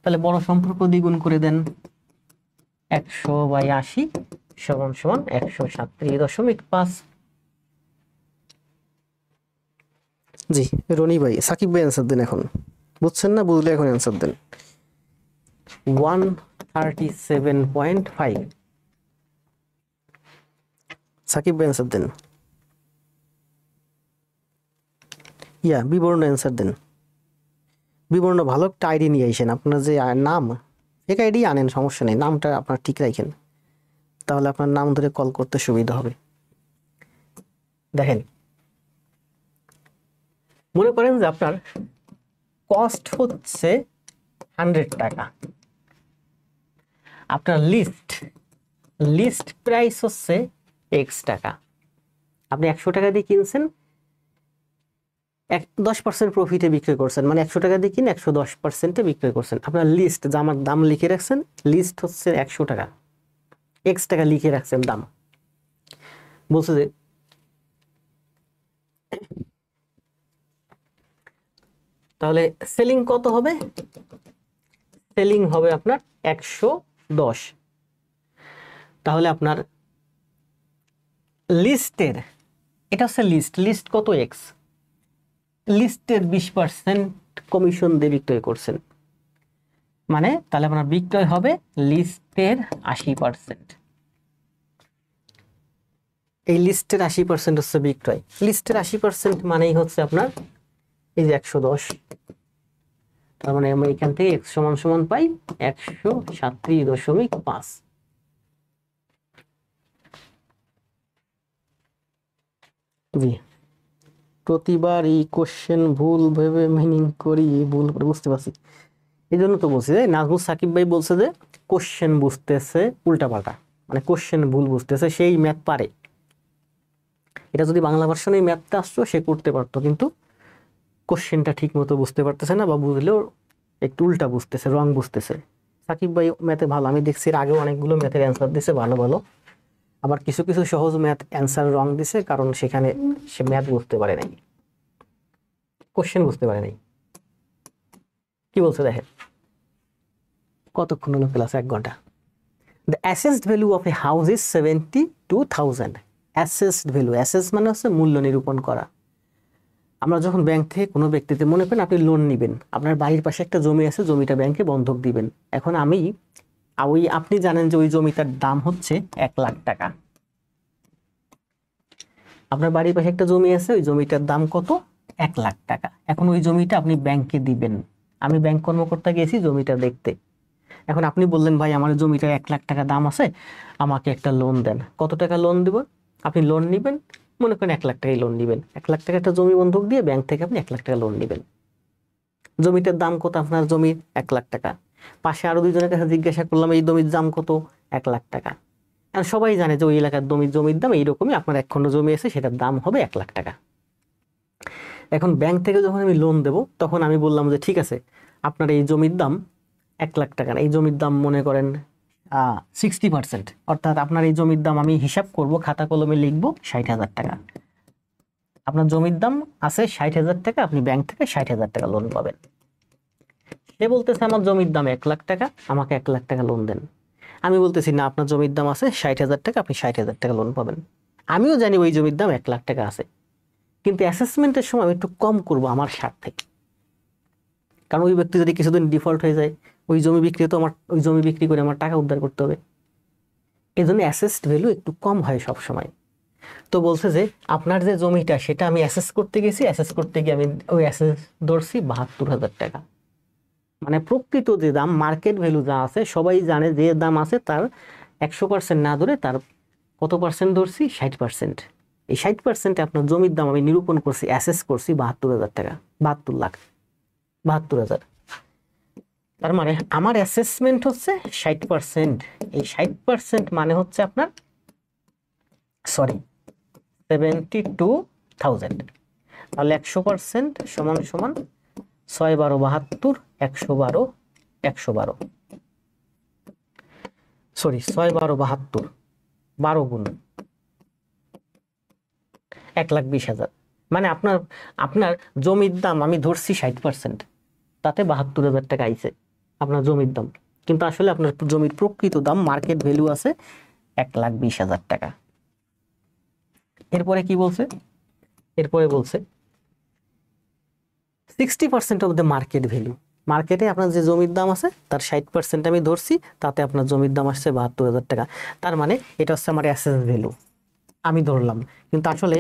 তাহলে বড় সম্পর্ক দ্বিগুণ করে দেন, 100/80 সমান সমান 137.5। জি রনি ভাই, সাকিব ভাই অ্যান্সার দেন। এখন বুঝছেন না? বুঝলে এখন অ্যান্সার দেন। 137.5, সাকিব ভাই অ্যান্সার দেন। ইয়া বিবর্ণ অ্যান্সার দেন। বিবর্ণ ভালো একটা আইডি নিয়ে আসেন, আপনার যে নাম এক আইডি আনেন, সমস্যা নেই, নামটা আপনার ঠিক রাখেন, তাহলে আপনার নাম ধরে কল করতে সুবিধা হবে। দেখেন, মনে করেন যে আপনার কস্ট হচ্ছে 100 টাকা, আপনার লিস্ট প্রাইস হচ্ছে এক্স টাকা। আপনি 100 টাকা দিয়ে কিনছেন, 10% প্রফিটে বিক্রি করছেন, মানে 100 টাকা দিয়ে কিনে 110%-এ বিক্রি করছেন। আপনার লিস্ট জামার দাম লিখে রাখছেন, লিস্ট হচ্ছে 100 টাকা, এক্স টাকা লিখে রাখছেন দাম। বলছে যে তাহলে সেলিং কত হবে? সেলিং হবে আপনার 110। তাহলে আপনার লিস্টের, এটা হচ্ছে লিস্ট, লিস্ট কত এক্স, লিস্টের 20% কমিশন দিয়ে বিক্রয় করছেন, মানে তাহলে আপনার বিক্রয় হবে লিস্টের 80%। এই লিস্টের 80% হচ্ছে বিক্রয়। লিস্টের 80% মানেই হচ্ছে আপনার এই যে 110। তার মানে আমরা এখান থেকে x সমান সমান পাই 137.5। জি, প্রতিবার এই কোশ্চেন ভুল ভেবে মিনিং করি, ভুল করে বুঝতে পারছি। এই জন্য তো বলছি যে নাজমুল সাকিব ভাই বলছে যে কোশ্চেন বুঝতেছে উল্টাপাল্টা, মানে কোশ্চেন ভুল বুঝতেছে, সেই ম্যাথ পারে। এটা যদি বাংলা ভার্সনে ম্যাথটা আসতো সে করতে পারতো, কিন্তু কোশ্চেনটা ঠিক মতো বুঝতে পারতেছে না, বা বুঝলেও একটু উল্টা বুঝতেছে, রং বুঝতেছে। সাকিব ভাই ম্যাথে ভালো, আমি দেখছি এর আগেও অনেকগুলো ম্যাথের অ্যান্সার দিছে ভালো ভালো, আবার কিছু কিছু সহজ ম্যাথ অ্যান্সার রং দিছে, কারণ সেখানে সে ম্যাথ বুঝতে পারে নাই, কোশ্চেন বুঝতে পারে নাই। কি বলছে দেখেন, কতক্ষণ হলো ক্লাস? 1 ঘন্টা। The assessed value of a house is 72,000। Assessed value, assess মানে হচ্ছে মূল্য নিরূপণ করা। আমরা যখন ব্যাংক থেকে কোনো ব্যক্তিতে, মনে করেন আপনি লোন নেবেন, আপনার বাড়ির পাশে একটা জমি আছে, জমিটা ব্যাংকে বন্ধক দিবেন। এখন আপনি জানেন যে ওই জমিটার দাম হচ্ছে 1 লাখ টাকা। আপনার বাড়ির পাশে একটা জমি আছে, ওই জমিটার দাম কত? 1 লাখ টাকা। এখন ওই জমিটা আপনি ব্যাংকে দিবেন। আমি ব্যাংক কর্মকর্তা গেছি জমিটা দেখতে। এখন আপনি বললেন, ভাই আমার জমিটার 1 লাখ টাকা দাম আছে, আমাকে একটা লোন দেন। কত টাকা লোন দিব? আপনি লোন নেবেন, মনে করেন 1 লাখ টাকাই লোন নেবেন। 1 লাখ টাকা একটা জমি বন্ধক দিয়ে ব্যাংক থেকে আপনি 1 লাখ টাকা লোন নেবেন। জমিটার দাম কত? আপনার জমির 1 লাখ টাকা। পাশে আরো দুইজনের কাছে জিজ্ঞাসা করলাম, এই জমির দাম কত? 1 লাখ টাকা। আর সবাই জানে যে ওই এলাকার জমির দাম এইরকমই, আপনার 1 খণ্ড জমি আছে, সেটার দাম হবে 1 লাখ টাকা। এখন ব্যাংক থেকে যখন আমি লোন দেব, তখন আমি বললাম যে ঠিক আছে, আপনার এই জমির দাম 1 লাখ টাকা না, এই জমির দাম মনে করেন 60%, অর্থাৎ আপনার এই জমির দাম আমি হিসাব করব, খাতা কলমে লিখবো 60,000 টাকা। আপনার জমির দাম আছে 60,000 টাকা, আপনি ব্যাংক থেকে 60,000 টাকা লোন পাবেন। সে বলতেছে আমার জমির দাম 1 লাখ টাকা, আমাকে 1 লাখ টাকা লোন দেন। আমি বলতেছি না, আপনার জমির দাম আছে 60,000 টাকা, আপনি 60,000 টাকা লোন পাবেন। আমিও জানি ওই জমির দাম 1 লাখ টাকা আছে, কিন্তু অ্যাসেসমেন্টের সময় আমি একটু কম করব আমার স্বার্থে। কারণ ওই ব্যক্তি যদি কিছুদিন ডিফল্ট হয়ে যায়, ওই জমি বিক্রি করে আমার টাকা উদ্ধার করতে হবে। এই জন্য অ্যাসেসড ভ্যালু একটু কম হয় সব সময়। তো বলছে যে আপনার যে জমিটা, সেটা আমি অ্যাসেস করতে গেছি, অ্যাসেস করতে গিয়ে আমি ওই অ্যাসেস ধরছি 72,000 টাকা। মানে প্রকৃত যে দাম, মার্কেট ভ্যালু যা আছে, সবাই জানে যে দাম আছে তার 100% না ধরে তার কত পার্সেন্ট ধরছি? 60%। এই 60%-এ আপনার জমির দাম আমি নিরূপণ করছি, অ্যাসেস করছি 72,000 টাকা, 72,00,000। তার মানে আমার অ্যাসেসমেন্ট হচ্ছে 60%। এই 60% মানে হচ্ছে আপনার 72,000। তাহলে 100% সমান সমান 6 12 72, 112 112, সরি 6 12 72, 12 গুণ 1,20,000। মানে আপনার জমির দাম আমি ধরছি 60%, তাতে 72,000 টাকা আইছে আপনার জমির দাম, কিন্তু আসলে আপনার জমির প্রকৃত দাম, মার্কেট ভ্যালু আছে 1,20,000 টাকা। এরপরে কি বলছে? এরপরে বলছে 60% অফ দ্য মার্কেট ভ্যালু। মার্কেটে আপনার যে জমির দাম আছে তার 60% আমি ধরছি, তাতে আপনার জমির দাম আসছে 72,000 টাকা। তার মানে এটা হচ্ছে আমার অ্যাসেস ভ্যালু, আমি ধরলাম, কিন্তু আসলে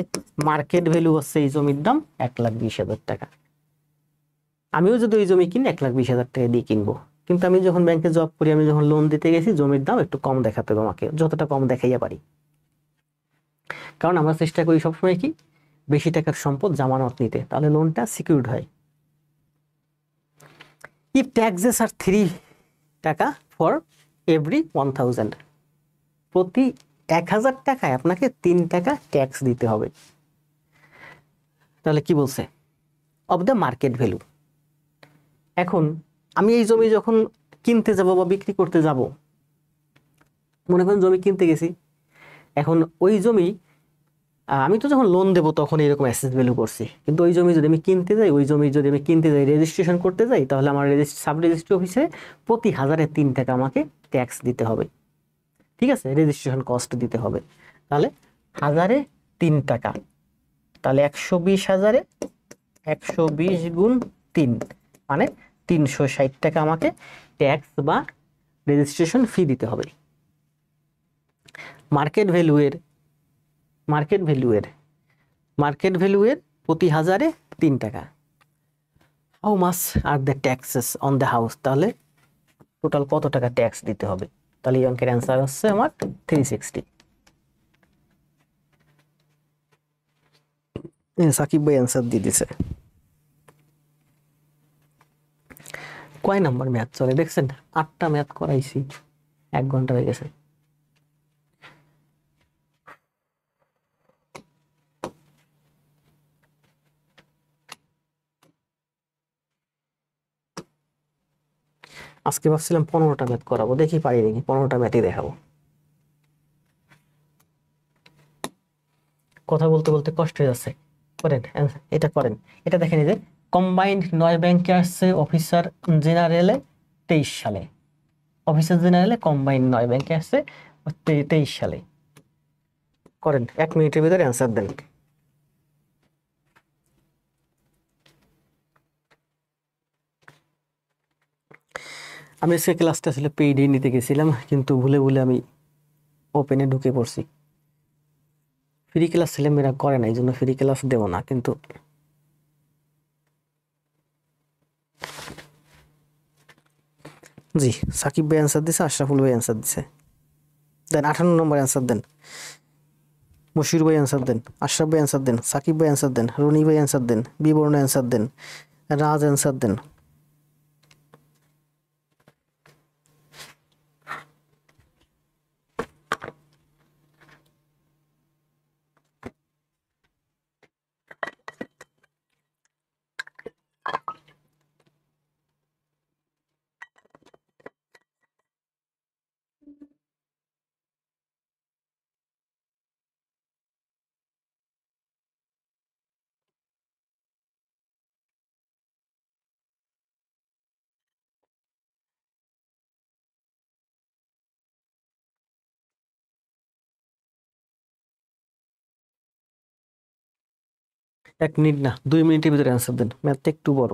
মার্কেট ভ্যালু হচ্ছে এই জমির দাম 1,20,000 টাকা। আমিও যদি ওই জমি কিনি 1,20,000 টাকা দিয়ে কিনবো, কিন্তু আমি যখন ব্যাংকে জব করি, আমি যখন লোন দিতে গেছি, জমির দাম একটু কম দেখাতে হবে আমাকে, যতটা কম দেখাইয়া পারি। কারণ আমরা চেষ্টা করি সবসময় কি, বেশি টাকার সম্পদ জামানত নিতে, তাহলে লোনটা সিকিউরড হয়। ইফ ট্যাক্সেস আর 3 টাকা ফর এভরি 1,000, প্রতি 1000 টাকায় আপনাকে 3 টাকা ট্যাক্স দিতে হবে। তাহলে কি বলছে, অফ দ্য মার্কেট ভ্যালু। এখন আমি এই জমি যখন কিনতে যাব বা বিক্রি করতে যাব, মনে করেন জমি কিনতে গেছি, এখন ওই জমি আমি তো যখন লোন দেবো তখন এরকম অ্যাসেট ভ্যালু করছি, কিন্তু ওই জমি যদি আমি কিনতে যাই, ওই জমি যদি আমি কিনতে যাই রেজিস্ট্রেশন করতে যাই, তাহলে আমার সাব রেজিস্ট্রি অফিসে প্রতি 1000-এ 3 টাকা আমাকে ট্যাক্স দিতে হবে। ঠিক আছে, রেজিস্ট্রেশন কস্ট দিতে হবে। তাহলে 1000-এ 3 টাকা, তাহলে 120,000-এ 120 গুণ 3 মানে 360 টাকা আমাকে ট্যাক্স বা রেজিস্ট্রেশন ফি দিতে হবে। মার্কেট ভ্যালুয়ের প্রতি 1000-এ 3 টাকা। How much are the taxes on the house, তাহলে টোটাল কত টাকা ট্যাক্স দিতে হবে? তাহলে এই অঙ্কের অ্যান্সার হচ্ছে আমার 360। সাকিব ভাই অ্যান্সার দিয়ে দিছে। কয় নাম্বার ম্যাথ চলে দেখছেন? 8টা ম্যাথ করাইছি, 1 ঘন্টা হয়ে গেছে। আজকে ভাবছিলাম 15টা ম্যাথ করাবো, দেখি পারি নাকি 15টা ম্যাথই দেখাবো। কথা বলতে বলতে কষ্ট হয়ে যাচ্ছে। করেন এটা, করেন এটা। দেখেন এই যে কম্বাইন্ড 9 ব্যাংকে আসছে অফিসার জেনারেলে 23 সালে। অফিসার জেনারেলে কম্বাইন্ড 9 ব্যাংকে আসছে 23 সালে। করেন 1 মিনিটের ভিতরে অ্যান্সার দেন। আমি আজকে ক্লাসটা আসলে পেইডে নিতে গেছিলাম, কিন্তু ভুলে ভুলে আমি ওপেনে ঢুকে পড়ছি। ফ্রি ক্লাস ছেলেমেয়েরা করে না, এই জন্য ফ্রি ক্লাস দেবো না। কিন্তু জি, সাকিব ভাই অ্যান্সার দিছে, আশরাফুল ভাই অ্যান্সার দিছে। দেন 58 নম্বর অ্যান্সার দেন। মশির ভাই অ্যান্সার দেন, আশরাফ ভাই অ্যান্সার দেন, সাকিব ভাই অ্যান্সার দেন, রনি ভাই অ্যান্সার দেন, বিবর্ণ অ্যান্সার দেন, রাজ অ্যান্সার দেন। এক মিনিট না, 2 মিনিটের ভিতরে অ্যান্সার দেন, ম্যাথটা একটু বড়।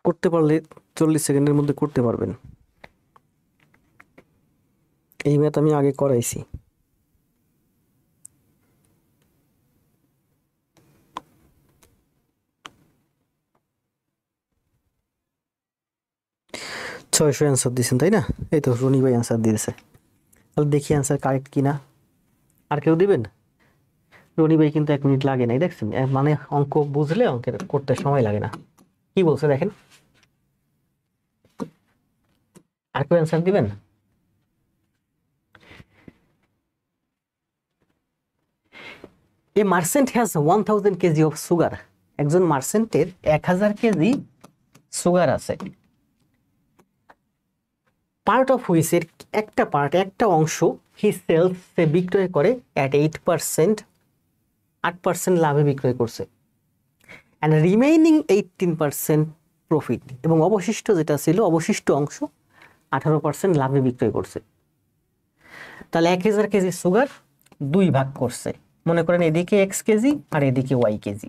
করতে পারলে 40 সেকেন্ডের মধ্যে করতে পারবেন। এই ম্যাথ আমি আগে করাইছি। ছয়শো অ্যান্সার দিয়েছেন তাই না? এই তো রনি ভাই অ্যান্সার দিয়েছে। তাহলে দেখি অ্যান্সার কারেক্ট কিনা। আর কেউ দিবেন? রনি ভাই কিন্তু 1 মিনিট লাগে নাই, দেখছেন? মানে অঙ্ক বুঝলে অঙ্কের করতে সময় লাগে না। কি বলছে দেখেন, আর কেউ অ্যান্সার দিবেন? A merchant has 1000 KG of sugar. একজন মার্চেন্টের 1000 কেজি সুগার আছে। পার্ট অফ হুইচ, এর একটা পার্ট, একটা অংশ, হি সেলস, সে বিক্রয় করে অ্যাট 8%, 8% লাভে বিক্রয় করছে। অ্যান্ড রিমেইনিং 18% প্রফিট, এবং অবশিষ্ট যেটা ছিল, অবশিষ্ট অংশ 18% লাভে বিক্রয় করছে। তাহলে 1000 কেজি সুগার 2 ভাগ করছে। মনে করেন এদিকে x কেজি আর এদিকে y কেজি।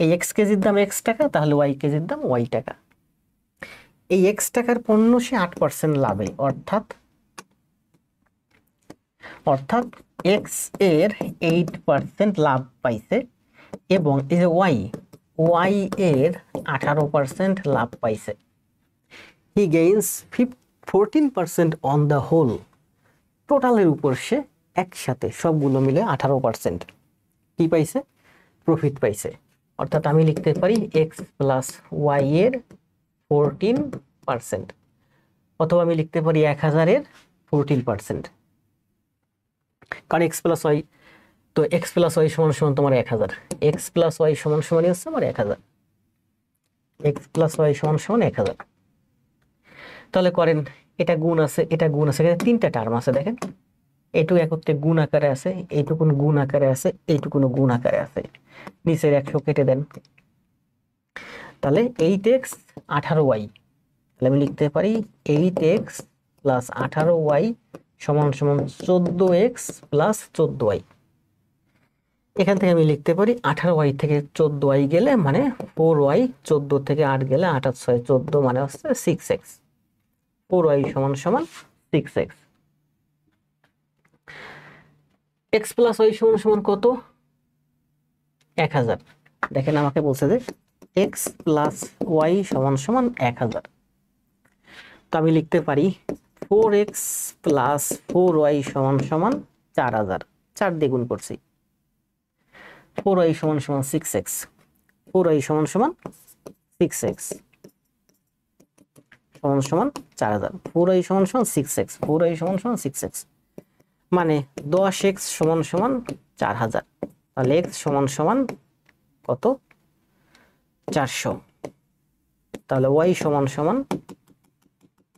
এই x কেজির দাম x টাকা, তাহলে y কেজির দাম y টাকা। এই x টাকার পণ্য সে 8% লাভে, অর্থাৎ x এর 8% লাভ পাইছে, এবং এই যে y এর 18% লাভ পাইছে। হি গেইনস 14% অন দ্য হোল। টোটালের উপর সে একসাথে সবগুলো মিলে 18% কি পাইছে? প্রফিট পাইছে। অর্থাৎ আমি লিখতে পারি এক্স প্লাস ওয়াই এর 14%, অথবা আমি লিখতে পারি 1000-এর 14%, কারণ এক্স প্লাস ওয়াই, তো এক্স প্লাস ওয়াই সমান সমান তোমার 1000, এক্স প্লাস ওয়াই সমান সমানই হচ্ছে আমার 1000, এক্স প্লাস ওয়াই সমান সমান 1000। তাহলে করেন, এটা গুণ আছে, এটা গুণ আছে, এখানে তিনটা টার্ম আছে দেখেন, এইটুকু একত্রে গুণ আকারে আছে, এইটুকুন গুণ আকারে আছে, এইটুকুন গুণ আকারে আছে, নিচের 100 কেটে দেন, তাহলে 8x 18y, তাহলে আমি লিখতে পারি 8x প্লাস 18y সমান সমান 14x প্লাস 14y। এখান থেকে আমি লিখতে পারি 18y থেকে 14y গেলে মানে 4y, 14 থেকে 8 গেলে 8 আর 6 14 মানে হচ্ছে 6x, 4y সমান সমান 6x। x প্লাস y সমান সমান কত? 1000। দেখেন আমাকে বলছে যে x প্লাস y সমান সমান 1000, তো আমি লিখতে পারি 4x প্লাস 4y সমান সমান 4000, 4 দিয়ে গুণ করছি, 4y সমান সমান 6x, 4y সমান সমান 6x সমান সমান 4000, 4y সমান সমান 6x, 4y সমান সমান 6x, মানে 10x সমান সমান 4000, তাহলে x সমান সমান কত? 400, তাহলে y সমান সমান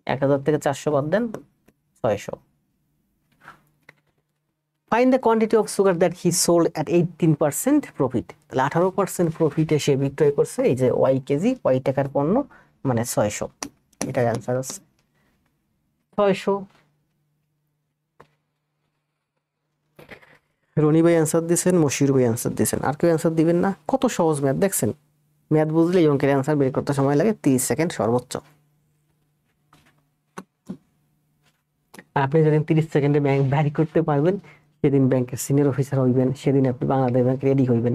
1000 থেকে 400 বাদ দেন 600। Find the quantity of sugar that he sold at 18% profit, তাহলে 18% প্রফিটে সে বিক্রয় করছে এই যে y কেজি, y টাকার পণ্য, মানে 600, এটার অ্যান্সার হচ্ছে 600। রনি ভাই অ্যান্সার দিয়েছেন, মশির ভাই অ্যান্সার দিয়েছেন, আর কেউ অ্যান্সার দিবেন না? কত সহজ ম্যাথ দেখছেন, ম্যাথ বুঝলে এই অঙ্কের অ্যান্সার বের করতে সময় লাগে 30 সেকেন্ড সর্বোচ্চ। আপনি যেদিন 30 সেকেন্ডে ব্যাংক ভ্যারি করতে পারবেন সেদিন ব্যাংকের সিনিয়র অফিসার হইবেন, সেদিন আপনি বাংলাদেশ ব্যাংক রেডি হইবেন।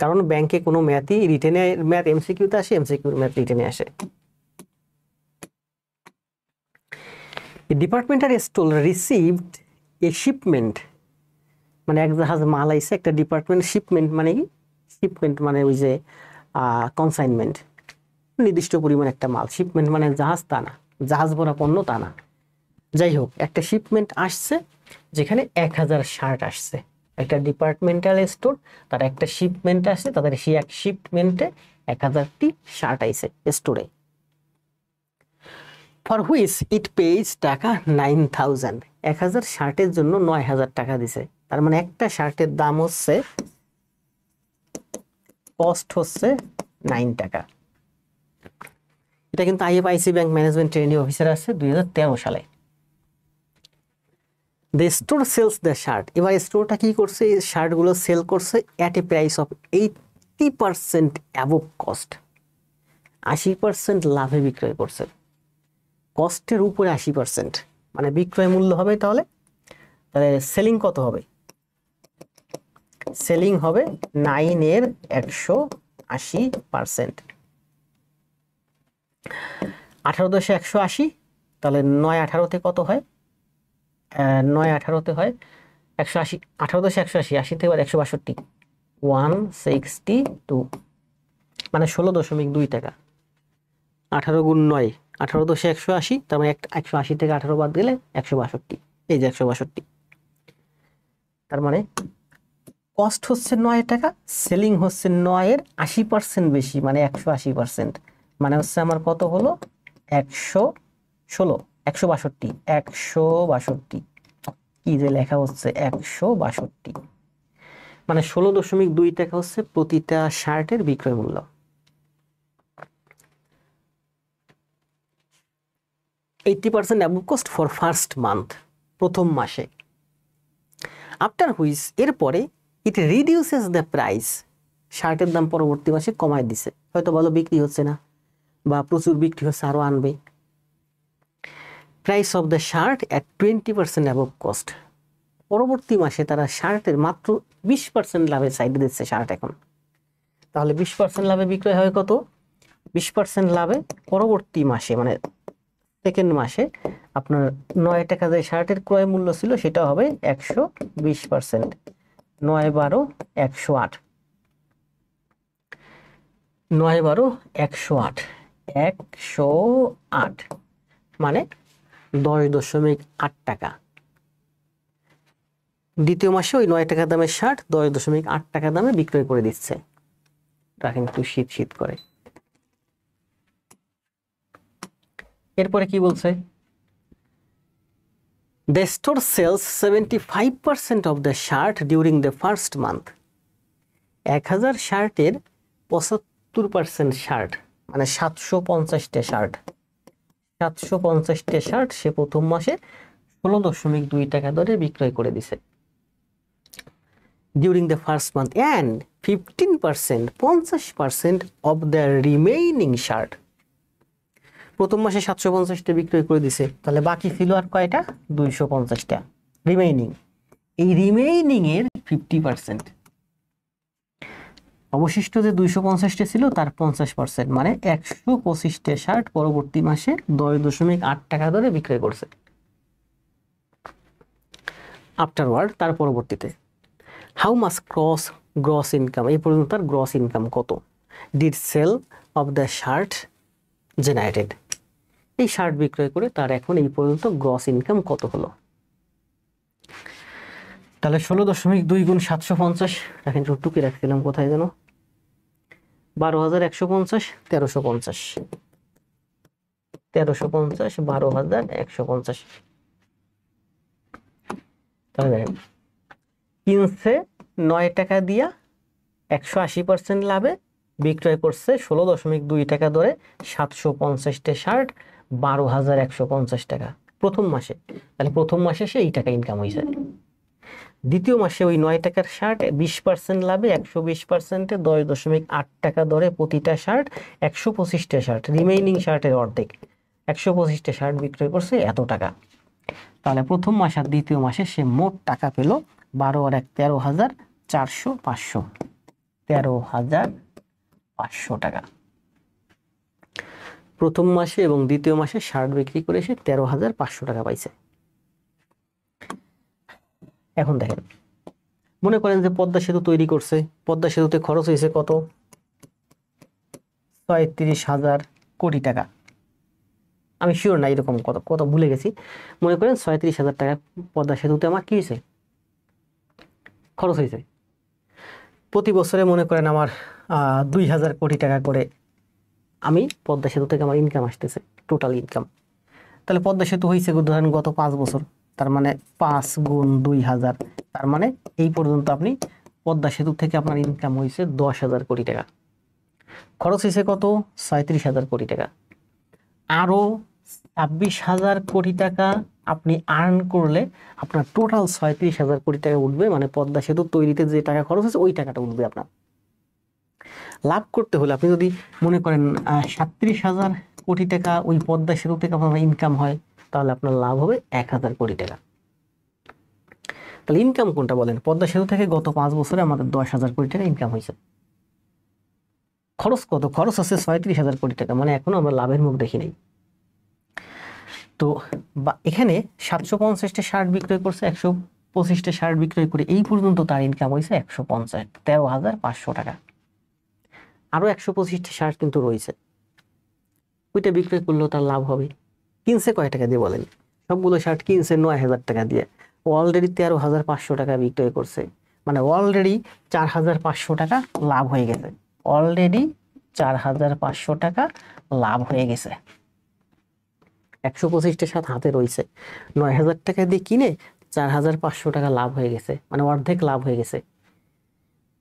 কারণ ব্যাংকে কোনো ম্যাথই রিটেনে, ম্যাথ এমসিকিউতে আসে, এমসিকিউর ম্যাথ রিটেনে আসে। Departmental store received a shipment, মানে এক জাহাজ মাল আইছে, একটা ডিপার্টমেন্ট, শিপমেন্ট মানে কি? শিপমেন্ট মানে ওই যে কনসাইনমেন্ট, নির্দিষ্ট পরিমাণ একটা মাল, শিপমেন্ট মানে জাহাজ তা না, জাহাজ ভরা পণ্য তা না, যাই হোক একটা শিপমেন্ট আসছে যেখানে 1000 শার্ট আসছে, একটা ডিপার্টমেন্টাল স্টোর, তার একটা শিপমেন্ট আসছে, তাদের সেই এক শিপমেন্টে 1000টি শার্ট আইছে স্টোরে। ফর হুইচ ইট পেজ টাকা 9000, 1000 শার্টের জন্য 9000 টাকা দিছে, তার মানে একটা শার্টের দাম হচ্ছে, কস্ট হচ্ছে 9 টাকা। এটা কিন্তু IFIC bank management training officer আছে 2013 সালে। The store sells the shirt, এবার স্টোরটা কি করছে? এই শার্টগুলো সেল করছে at a price of 80% above cost, 80% লাভে বিক্রয় করছে, কস্টের উপরে 80%, মানে বিক্রয় মূল্য হবে তাহলে তাহলে সেলিং কত হবে? সেলিং হবে 9 এর 180%, 18 দশে 180, তাহলে 9 18তে কত হয়? 9 18তে হয় 180, 18 দশে 180, 80 থেকে 162, 162, মানে 16.2 টাকা। 18 গুণ 9, 18 দশে 180, তার মানে 180 থেকে 18 বাদ দিলে 162, এই যে 162, তার মানে কস্ট হচ্ছে 9 টাকা, সেলিং হচ্ছে 9 এর 80% বেশি, মানে 180%, মানে হচ্ছে আমার কত হলো? 116, 162, 162, কি যে লেখা হচ্ছে 162, মানে 16.2 টাকা হচ্ছে প্রতিটা শার্টের বিক্রয় মূল্য। $80 above cost for first month, প্রথম মাসে। আফটার হুইচ, এরপরে ইট রিডিউসেস দ্য প্রাইস, শার্টের দাম পরবর্তী মাসে কমায় দিছে, হয়তো ভালো বিক্রি হচ্ছে না বা প্রচুর বিক্রি হচ্ছে, আরো আনবে। Price of the shirt at 20% above cost, পরবর্তী মাসে তারা শার্টের মাত্র 20% লাভে সাইডে দিচ্ছে শার্ট এখন, তাহলে 20% লাভে বিক্রয় হয় কত? 20% লাভে পরবর্তী মাসে, মানে সেকেন্ড মাসে আপনার 9 টাকা যে শার্টের ক্রয় মূল্য ছিল সেটা হবে 120%, 9 12 108, 9 12 108, 108 মানে 10.8 টাকা। দ্বিতীয় মাসে ওই 9 টাকা দামের শার্ট 10.8 টাকা দামে বিক্রয় করে দিচ্ছে। রাখেন একটু শীত শীত করে। এরপরে কি বলছে? The store sells 75% of the shirt during the first month. 1000 শার্টের 75% শার্ট মানে 750টা শার্ট, 750টা শার্ট সে প্রথম মাসে 16.2 টাকা দরে বিক্রয় করে দিছে during the first month, and 15% 50% of the remaining shirt. প্রথম মাসে 750টা বিক্রয় করে দিছে, তাহলে বাকি ছিল আর কয়টা? 250টা রিমেইনিং। এই রিমেইনিং এর 50%, অবশিষ্ট যে 250টা ছিল তার 50% মানে 125টা শার্ট পরবর্তী মাসে 10.8 টাকা দরে বিক্রয় করছে। আফটারওয়ার্ড, তার পরবর্তীতে হাউ মাস গ্রস ইনকাম, এই পর্যন্ত তার গ্রস ইনকাম কত? Did sale of the shirt generated, এই শার্ট বিক্রয় করে তার এখন এই পর্যন্ত গ্রস ইনকাম কত হলো? তাহলে 16.2 গুণ 750, রাখেন টুকি রাখছিলাম কোথায় যেন, 12,150, 1350, 1350, 12,150। তাহলে দেখেন কিনছে 9 টাকা দিয়া 180% লাভে, বিক্রয় করছে 16.2 টাকা দরে 750টা শার্ট 12,150 টাকা প্রথম মাসে। তাহলে প্রথম মাসে সে এই টাকা ইনকাম হয়েছে। দ্বিতীয় মাসে ওই 9 টাকার শার্ট 20% লাভে 120%-এ 10.8 টাকা দরে প্রতিটা শার্ট 125টা শার্ট, রিমেইনিং শার্টের অর্ধেক 125টা শার্ট বিক্রয় করছে এত টাকা। তাহলে প্রথম মাস আর দ্বিতীয় মাসে সে মোট টাকা পেল 12 আর 1 13,400, 500, 13,500 টাকা। প্রথম মাসে এবং দ্বিতীয় মাসে শার্ট বিক্রি করে সে 13,500 টাকা পাইছে। এখন দেখেন, মনে করেন যে পদ্মা সেতু তৈরি করছে, পদ্মা সেতুতে খরচ হয়েছে কত? 37,000 কোটি টাকা। আমি শিওর না এরকম কত কত ভুলে গেছি। মনে করেন 37,000 টাকা পদ্মা সেতুতে আমার কি হয়েছে? খরচ হয়েছে। প্রতি বছরে মনে করেন আমার 2,000 কোটি টাকা করে আমি পদ্মা সেতু থেকে আমার ইনকাম আসতেছে, টোটাল ইনকাম। তাহলে পদ্মা সেতু হয়েছে ধরেন গত 5 বছর, তার মানে 5 গুণ 2,000, তার মানে এই পর্যন্ত আপনি পদ্মা সেতু থেকে আপনার ইনকাম হয়েছে 10,000 কোটি টাকা। খরচ হয়েছে কত? 37,000 কোটি টাকা। আরও 26,000 কোটি টাকা আপনি আর্ন করলে আপনার টোটাল 37,000 কোটি টাকা উঠবে, মানে পদ্মা সেতু তৈরিতে যে টাকা খরচ হয়েছে ওই টাকাটা উঠবে আপনার। লাভ করতে হলে আপনি যদি মনে করেন 37,000 কোটি টাকা ওই পদ্মা সেতু থেকে আপনার ইনকাম হয়, তাহলে আপনার লাভ হবে 1,000 কোটি টাকা। তাহলে ইনকাম কোনটা বলেন? পদ্মা সেতু থেকে গত 5 বছরে আমাদের 10,000 কোটি টাকা ইনকাম হয়েছে। খরচ কত? খরচ আছে 37,000 কোটি টাকা, মানে এখনো আমরা লাভের মুখ দেখি নাই। তো এখানে 750টা শার্ট বিক্রয় করছে, 125টা শার্ট বিক্রয় করে এই পর্যন্ত তার ইনকাম হয়েছে 13,500 টাকা। আরো 125টা শার্ট কিন্তু রয়েছে, ওইটা বিক্রয় করলেও তার লাভ হবে। কিনছে কয় টাকা দিয়ে বলেন? সবগুলো শার্ট কিনছে 9,000 টাকা দিয়ে, অলরেডি 13,500 টাকা বিক্রয় করছে, মানে অলরেডি 4,500 টাকা লাভ হয়ে গেছে। অলরেডি 4,500 টাকা লাভ হয়ে গেছে। 125টা শার্ট হাতে রয়েছে, 9,000 টাকা দিয়ে কিনে 4,500 টাকা লাভ হয়ে গেছে, মানে অর্ধেক লাভ হয়ে গেছে।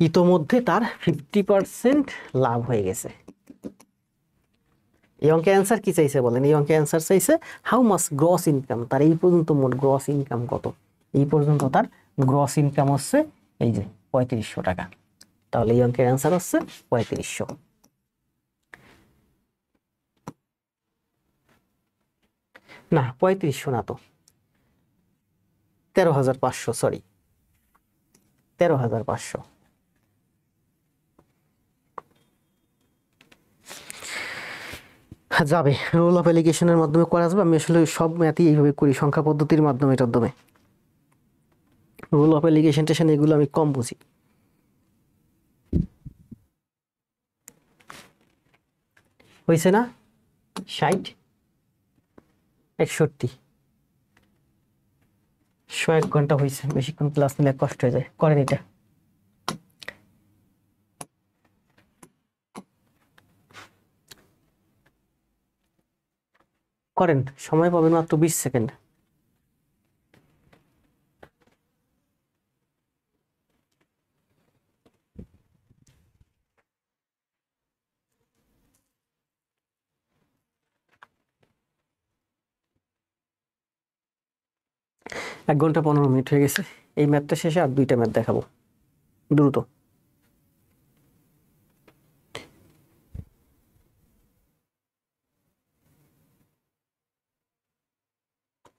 ইতোমধ্যে তার 50% লাভ হয়ে গেছে। এই অঙ্কের অ্যান্সার কি চাইছে বলেন? এই অঙ্কের অ্যান্সার চাইছে হাউ মাস গ্রস ইনকাম, তার এই পর্যন্ত মোট গ্রস ইনকাম কত? এই পর্যন্ত তার গ্রস ইনকাম হচ্ছে এই যে 3,500 টাকা। তাহলে এই অঙ্কের অ্যান্সার হচ্ছে 3,500। না 3,500 না, তো 13,500, সরি 13,500। যাবে, রুল অফ এলিগেশনের মাধ্যমে করা যাবে। আমি আসলে সব ম্যাথই এইভাবে করি, সংখ্যা পদ্ধতির মাধ্যমে। রুল অফ এলিগেশন টেশন এগুলো আমি কম বুঝি। হয়েছে না 60 61 1 ঘন্টা হয়েছে। বেশিক্ষণ ক্লাস নিলে কষ্ট হয়ে যায়। করেন এটা। করেন, সময় পাবেন মাত্র 20 সেকেন্ড। এক ঘন্টা 15 মিনিট হয়ে গেছে। এই ম্যাথটা শেষে আর 2টা ম্যাথ দেখাবো দ্রুত।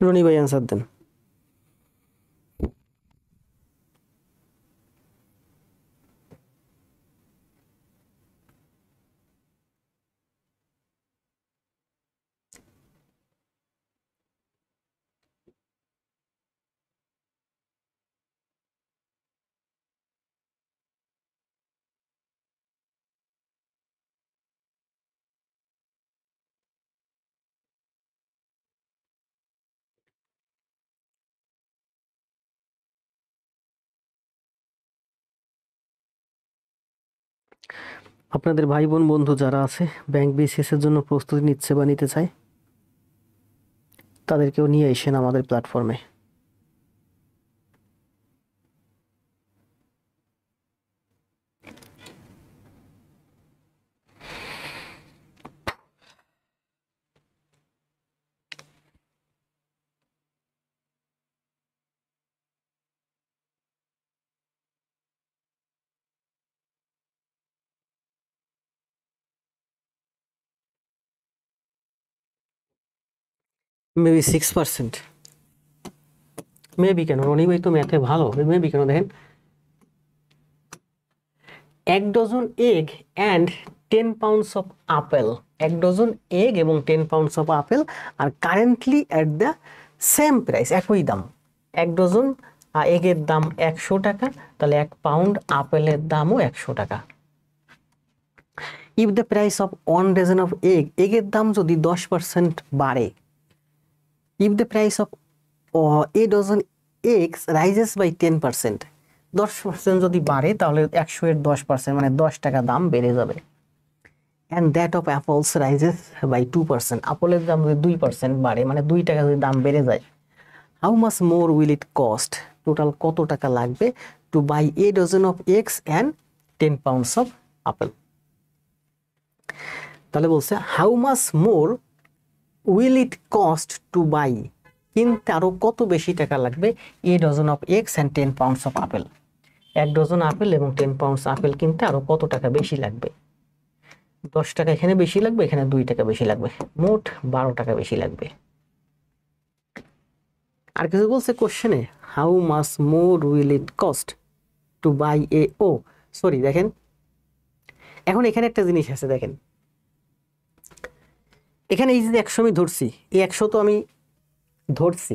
রনি ভাই অ্যান্সার দেন। আপনাদের ভাই বোন বন্ধু যারা আছে ব্যাংক বিসিএস এর জন্য প্রস্তুতি নিচ্ছে বা নিতে চায়, তাদেরকেও নিয়ে এসেন আমাদের প্ল্যাটফর্মে। মেবি 6%। মেবি কেন, রনি ভাই তো ম্যাথে ভালো। মেবি কেন দেখেন, 1 dozen egg and 10 pounds of apple. 1 dozen egg এবং 10 পাউন্ডস অফ আপেল আর currently at the same price, একই দাম। 1 ডজন এগের দাম 100 টাকা, তাহলে 1 পাউন্ড আপেলের দামও 100 টাকা। If the price of 1 dozen of egg, এগের দাম যদি 10% বাড়ে, if the price of a dozen eggs rises by 10%, 10% যদি বাড়ে তাহলে 100 এর 10% মানে 10 টাকা দাম বেড়ে যাবে। and that of apples rises by 2%, আপেলের দাম যদি 2% বাড়ে মানে 2 টাকা যদি দাম বেড়ে যায়, how much more will it cost, total কত টাকা লাগবে to buy a dozen of eggs and 10 pounds of apple। তাহলে বলছে how much more will it cost to buy, কিনতে আরো কত বেশি টাকা লাগবে a dozen of eggs and 10 pounds of apple, 1 dozen apple এবং 10 পাউন্ডস আপেল কিনতে আরো কত টাকা বেশি লাগবে। 10 টাকা এখানে বেশি লাগবে, এখানে 2 টাকা বেশি লাগবে, মোট 12 টাকা বেশি লাগবে। আর কিছু বলছে কোশ্চেনে, how much more will it cost to buy a, oh sorry দেখেন, এখন এখানে একটা জিনিস আছে দেখেন, এখানে এই যে 100 আমি ধরছি, এই 100 তো আমি ধরছি,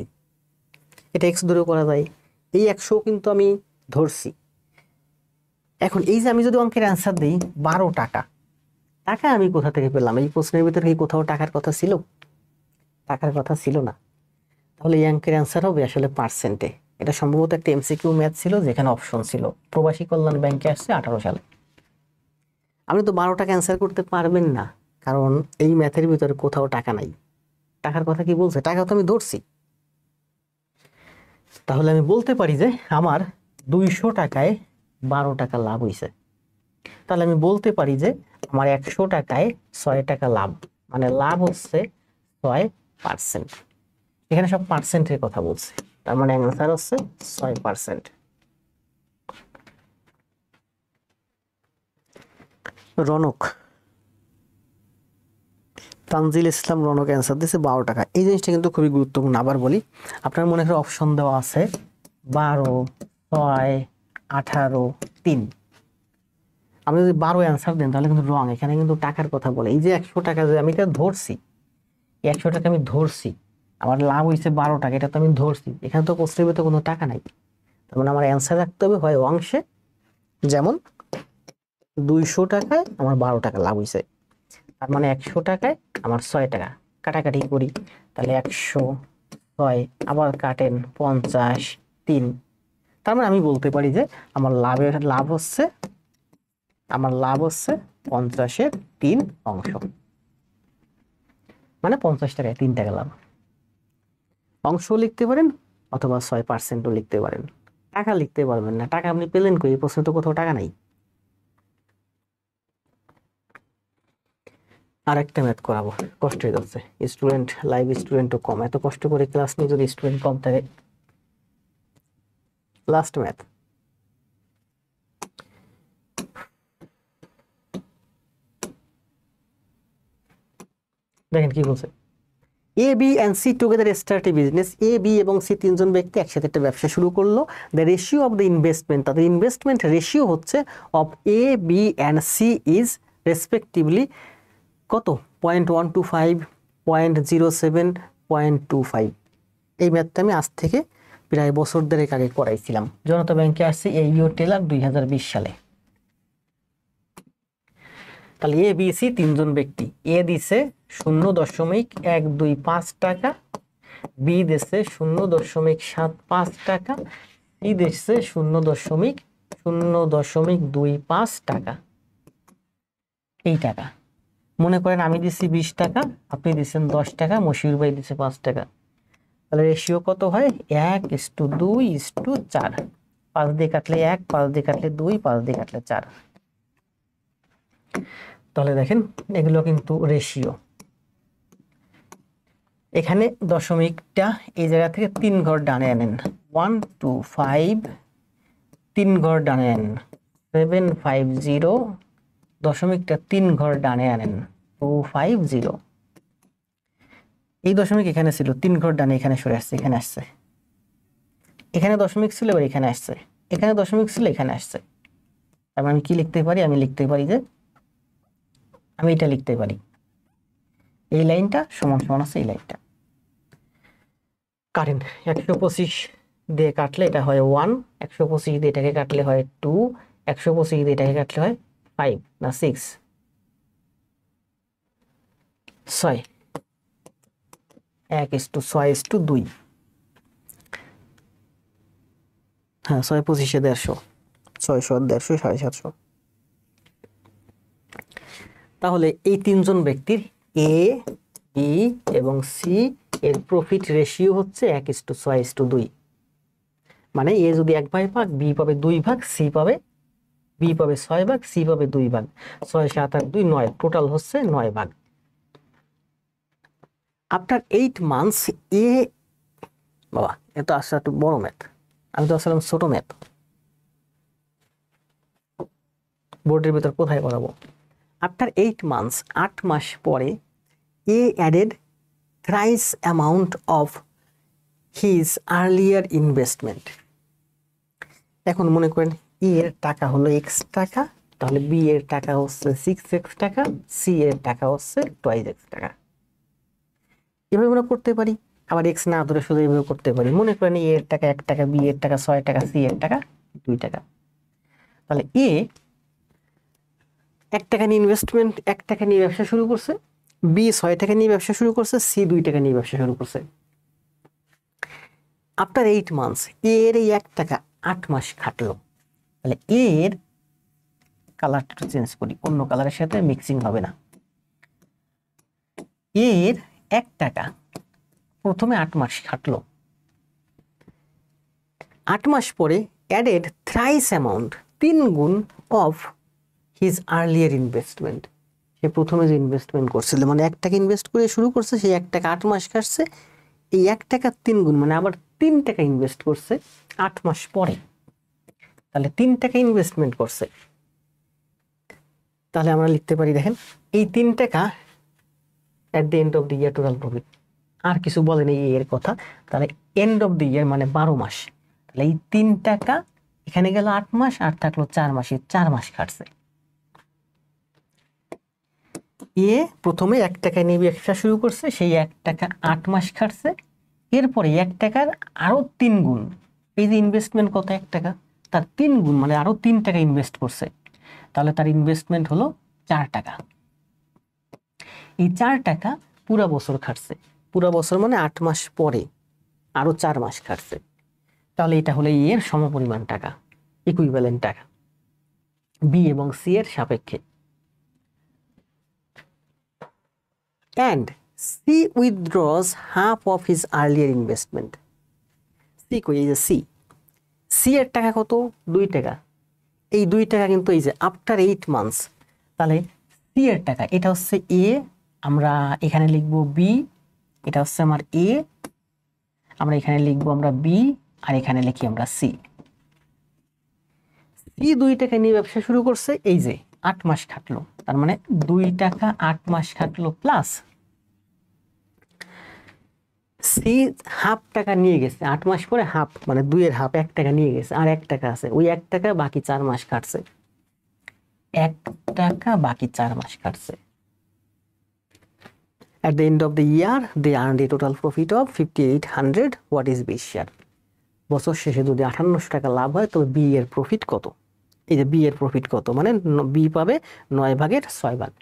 এটা এক্স ধরেও করা যায়, এই 100 কিন্তু আমি ধরছি। এখন এই যে আমি যদি অঙ্কের অ্যান্সার দিই 12 টাকা, টাকা আমি কোথা থেকে পেলাম? এই প্রশ্নের ভিতরে কি কোথাও টাকার কথা ছিল? টাকার কথা ছিল না। তাহলে এই অঙ্কের অ্যান্সার হবে আসলে পার্সেন্টে। এটা সম্ভবত একটা এমসিকিউ ম্যাথ ছিল যেখানে অপশন ছিল। প্রবাসী কল্যাণ ব্যাংকে আসছে 18 সালে। আপনি তো 12 টাকা অ্যান্সার করতে পারবেন না, কারণ এই ম্যাথের ভিতরে কোথাও টাকা নাই। টাকার কথা কি বলছে? টাকা তো আমি ধরছি। তাহলে আমি বলতে পারি যে আমার 200 টাকায় 12 টাকা লাভ হয়েছে। তাহলে আমি বলতে পারি যে আমার 100 টাকায় 6 টাকা লাভ, মানে লাভ হচ্ছে 6%। এখানে সব পার্সেন্টের কথা বলছে, তার মানে অ্যান্সার হচ্ছে 6%। রনক, তানজিল ইসলাম রনক অ্যান্সার দিয়েছে 12 টাকা। এই জিনিসটা কিন্তু খুবই গুরুত্বপূর্ণ। আবার বলি, আপনার মনে করে অপশন দেওয়া আছে 12, 6, 18, 3। আপনি যদি 12 অ্যান্সার দেন তাহলে কিন্তু রং। এখানে কিন্তু টাকার কথা বলে। এই যে 100 টাকা যে আমি এটা ধরছি, 100 টাকা আমি ধরছি, আমার লাভ হয়েছে 12 টাকা, এটা তো আমি ধরছি। এখানে তো প্রশ্নের ভিতরে কোনো টাকা নাই। তার মানে আমার অ্যান্সার রাখতে হবে হয় অংশে, যেমন 200 টাকায় আমার 12 টাকা লাভ হয়েছে, তার মানে 100 টাকায় আমার 6 টাকা। কাটাকাটি করি, তাহলে 106, আবার কাটেন 50, 3। তার মানে আমি বলতে পারি যে আমার লাভ হচ্ছে 50-এর 3 অংশ, মানে 50 টাকায় 3 টাকা লাভ। অংশ লিখতে পারেন অথবা 6%ও লিখতে পারেন। টাকা লিখতে পারবেন না, টাকা আপনি পেলেন কই? এই প্রশ্নে তো কোথাও টাকা নাই। আরেকটা ম্যাথ করাবো, কষ্ট হয়ে যাচ্ছে, স্টুডেন্ট লাইভ স্টুডেন্টও কম, এত কষ্ট করে ক্লাস নিয়ে যদি স্টুডেন্ট কম থাকে। লাস্ট ম্যাথ, দেখেন কি বলছে। A B and C together start A business. A B এবং সি তিনজন ব্যক্তি একসাথে একটা ব্যবসা শুরু করলো। The ratio of the investment, তাদের ইনভেস্টমেন্ট রেশিও হচ্ছে of A B and C is respectively কত? 0.125, 0.07, 0.25। এই ম্যাথটা আমি আজ থেকে প্রায় বছর দেড়েক আগে করাইছিলাম। জনতা ব্যাংকে আসছে এইও টেলার 2020 সালে। তাহলে এ বি সি তিনজন ব্যক্তি, এ দিছে 0.125 টাকা, বি দিছে 0.75 টাকা, সি দিছে 0.025 টাকা। এই টাকা মনে করেন আমি দিছি 20 টাকা, আপনি দিচ্ছেন 10 টাকা, মশিউর ভাই দিছে 5 টাকা। তাহলে রেশিও কত হয়? 1:2:4। 5 দিয়ে কাটলে 1, 5 দিয়ে কাটলে 2, 5 দিয়ে কাটলে 4। তাহলে দেখেন এগুলো কিন্তু রেশিও। এখানে দশমিকটা এই জায়গা থেকে 3 ঘর ডানে আনেন, 1 2 5, 3 ঘর ডানে আনেন 750, দশমিকটা 3 ঘর ডানে আনেন 250। এই দশমিক এখানে ছিল, 3 ঘর ডানে এখানে সরে আসছে, এখানে আসছে। এখানে দশমিক ছিল, এবার এখানে আসছে। এখানে দশমিক ছিল, এখানে আসছে। তারপর আমি কি লিখতে পারি? আমি লিখতে পারি যে আমি এটা লিখতে পারি, এই লাইনটা সমান সমান আছে এই লাইনটা। কাটেন, 125 দিয়ে কাটলে এটা হয় 1, 125 দিয়ে এটাকে কাটলে হয় 2, 125 দিয়ে এটাকে কাটলে হয় 5 না 6, 6, 1:6:2। হ্যাঁ, 6 25 150, 600 150 750। তাহলে এই তিনজন ব্যক্তির এ বি এবং সি এর প্রফিট রেশিও হচ্ছে 1:6:2। মানে এ যদি 1 ভাগ পাক, বি পাবে 2 ভাগ, বি পাবে 6 ভাগ, সি পাবে 2 ভাগ। 6 7 8 2 9, টোটাল হচ্ছে 9 ভাগ। আফটার 8 মান্থস এ, বাবা এটা আসলে একটু বড় ম্যাথ, আমি তো আসলে ছোট ম্যাথ, বোর্ডের ভিতর কোথায় করাবো। আফটার 8 মান্থস, 8 মাস পরে, এ added thrice amount of his earlier investment। এখন মনে করেন ই এর টাকা হলো x টাকা, তাহলে বি এর টাকা হচ্ছে 6x টাকা, সি এর টাকা হচ্ছে 2x টাকা। এভাবে আমরা করতে পারি, আবার x না ধরে শুধু এভাবে করতে পারি। মনে করেন এ এর টাকা 1 টাকা, বি এর টাকা 6 টাকা, সি এর টাকা 2 টাকা। তাহলে এ 1 টাকা নিয়ে ইনভেস্টমেন্ট, 1 টাকা নিয়ে ব্যবসা শুরু করছে, বি 6 টাকা নিয়ে ব্যবসা শুরু করছে, সি 2 টাকা নিয়ে ব্যবসা শুরু করছে। আফটার 8 মান্থস এর এই 1 টাকা 8 মাস খাটলো। তাহলে এর কালারটা একটু চেঞ্জ করি, অন্য কালারের সাথে মিক্সিং হবে না। এর 1 টাকা প্রথমে 8 মাস খাটলো, 8 মাস পরে অ্যাডেড থ্রাইস অ্যামাউন্ট, 3 গুণ অফ হিজ আর্লিয়ার ইনভেস্টমেন্ট। সে প্রথমে যে ইনভেস্টমেন্ট করছিল, মানে 1 টাকা ইনভেস্ট করে শুরু করছে, সেই 1 টাকা 8 মাস খাটছে, এই 1 টাকা 3 গুণ, মানে আবার 3 টাকা ইনভেস্ট করছে 8 মাস পরে। তাহলে 3 টাকা ইনভেস্টমেন্ট করছে। তাহলে আমরা লিখতে পারি, দেখেন এই 3 টাকা at the end of the year total profit. আর কিছু বলেন এই এর কথা। তাহলে এন্ড অফ দ্য ইয়ার মানে 12 মাস। তাহলে এই 3 টাকা এখানে গেল 8 মাস, আর থাকলো 4 মাস, 4 মাস খাটছে। এ প্রথমে 1 টাকা নিয়ে ব্যবসা শুরু করছে, সেই 1 টাকা 8 মাস খাটছে, এরপরে 1 টাকার আরো 3 গুণ এই যে ইনভেস্টমেন্ট কত, 1 টাকা, তার 3 গুণ মানে আরো 3 টাকা ইনভেস্ট করছে, তাহলে তার ইনভেস্টমেন্ট হলো 4 টাকা। এই 4 টাকা পুরা বছর খাটছে, পুরা বছর মানে 8 মাস পরে আরো 4 মাস খাটছে, তাহলে এটা হলো এর সমপরিমাণ টাকা, ইকুইভ্যালেন্ট টাকা, বি এবং সি এর সাপেক্ষে। And C withdraws half of his earlier investment. C কই, এই যে সি এর টাকা কত, 2 টাকা। এই 2 টাকা কিন্তু এই যে আফটার 8 মান্থস, তাহলে সি এর টাকা এটা হচ্ছে এ, আমরা এখানে লিখবো বি, এটা হচ্ছে আমার এ, আমরা এখানে লিখবো আমরা বি, আর এখানে লিখি আমরা সি। সি 2 টাকা নিয়ে ব্যবসা শুরু করছে, এই যে 8 মাস খাটলো, তার মানে 2 টাকা 8 মাস খাটলো, প্লাস সি হাফ টাকা নিয়ে গেছে 8 মাস পরে, হাফ মানে 2 এর হাফ 1 টাকা নিয়ে গেছে, আর 1 টাকা আছে, ওই 1 টাকা বাকি 4 মাস কাটছে, 1 টাকা বাকি 4 মাস কাটছে। At the end of the year they earned a total profit of 5800. What is B share? বছর শেষে যদি 5800 টাকা লাভ হয় তবে বি এর প্রফিট কত? এই যে বি এর প্রফিট কত মানে বি পাবে 9 ভাগের 6 ভাগ।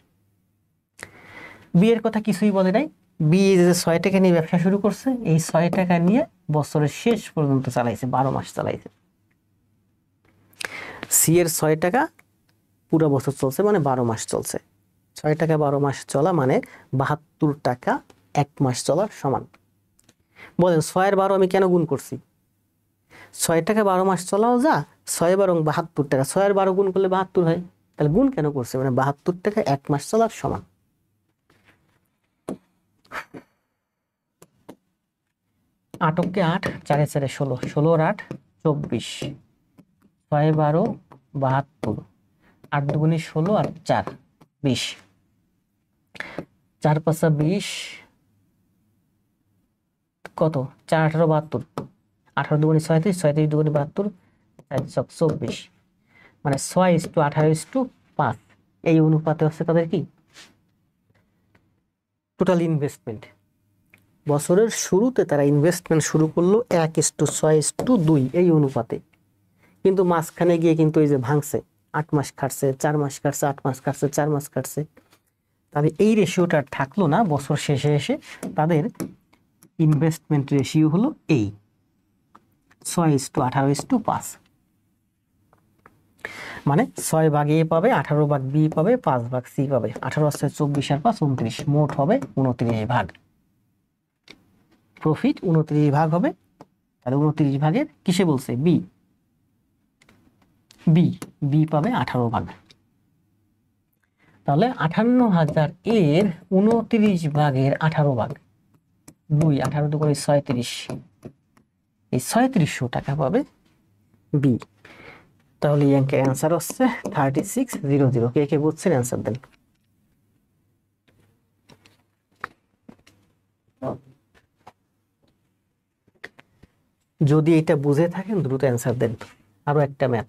বি এর কথা কিছুই বলে নাই, বি যে 6 টাকা নিয়ে ব্যবসা শুরু করছে, এই 6 টাকা নিয়ে বছরের শেষ পর্যন্ত চালাইছে, 12 মাস চালাইছে। সি এর 6 টাকা পুরো বছর চলছে মানে 12 মাস চলছে, 6 টাকা 12 মাস চলা মানে 72 টাকা 1 মাস চলার সমান। বলেন 6 এর 12 আমি কেন গুণ করছি? 6 টাকা 12 মাস চলাও যা, 6 বরং 72 টাকা, 6 এর 12 গুণ করলে 72 হয়, তাহলে গুণ কেন করছে মানে 72 টাকা 1 মাস চলার সমান। 8 কে 8, 4 4 16, 16 আর 8 24, 6 12 72, 8 দুগুণে 16 আর 4 20, 4 5 20, কত 4 18 72, 18 দুগুণে 36, 36 দুগুণে 72, 4 24, মানে 6:18:5, এই অনুপাতে হচ্ছে তাদের কি টোটাল ইনভেস্টমেন্ট। বছরের শুরুতে তারা ইনভেস্টমেন্ট শুরু করলো 1:6:2 এই অনুপাতে, কিন্তু মাঝখানে গিয়ে কিন্তু এই যে ভাঙছে, 8 মাস খাটছে, 4 মাস খাটছে, 8 মাস খাটছে, 4 মাস খাটছে, তাহলে এই রেশিওটা থাকলো না। বছর শেষে এসে তাদের ইনভেস্টমেন্ট রেশিও হলো এই 6:18:5, মানে 6 ভাগ এ পাবে, 18 ভাগ বি পাবে, 5 ভাগ সি পাবে, 18 আছে 24 আর 5 29, মোট হবে 29 ভাগ। প্রফিট 29 ভাগ হবে, তাহলে 29 ভাগের কিসে বলছে বি, বি বি পাবে 18 ভাগ। তাহলে 58,000 এর 29 ভাগের 18 ভাগ 2, 18 দুগুণে 36, এই 3600 টাকা পাবে বি। তাহলে এই অঙ্কের অ্যান্সার হচ্ছে 3600। কে কে বুঝছেন অ্যান্সার দেন। যদি এটা বুঝে থাকেন দ্রুত অ্যান্সার দেন। আরো একটা ম্যাথ,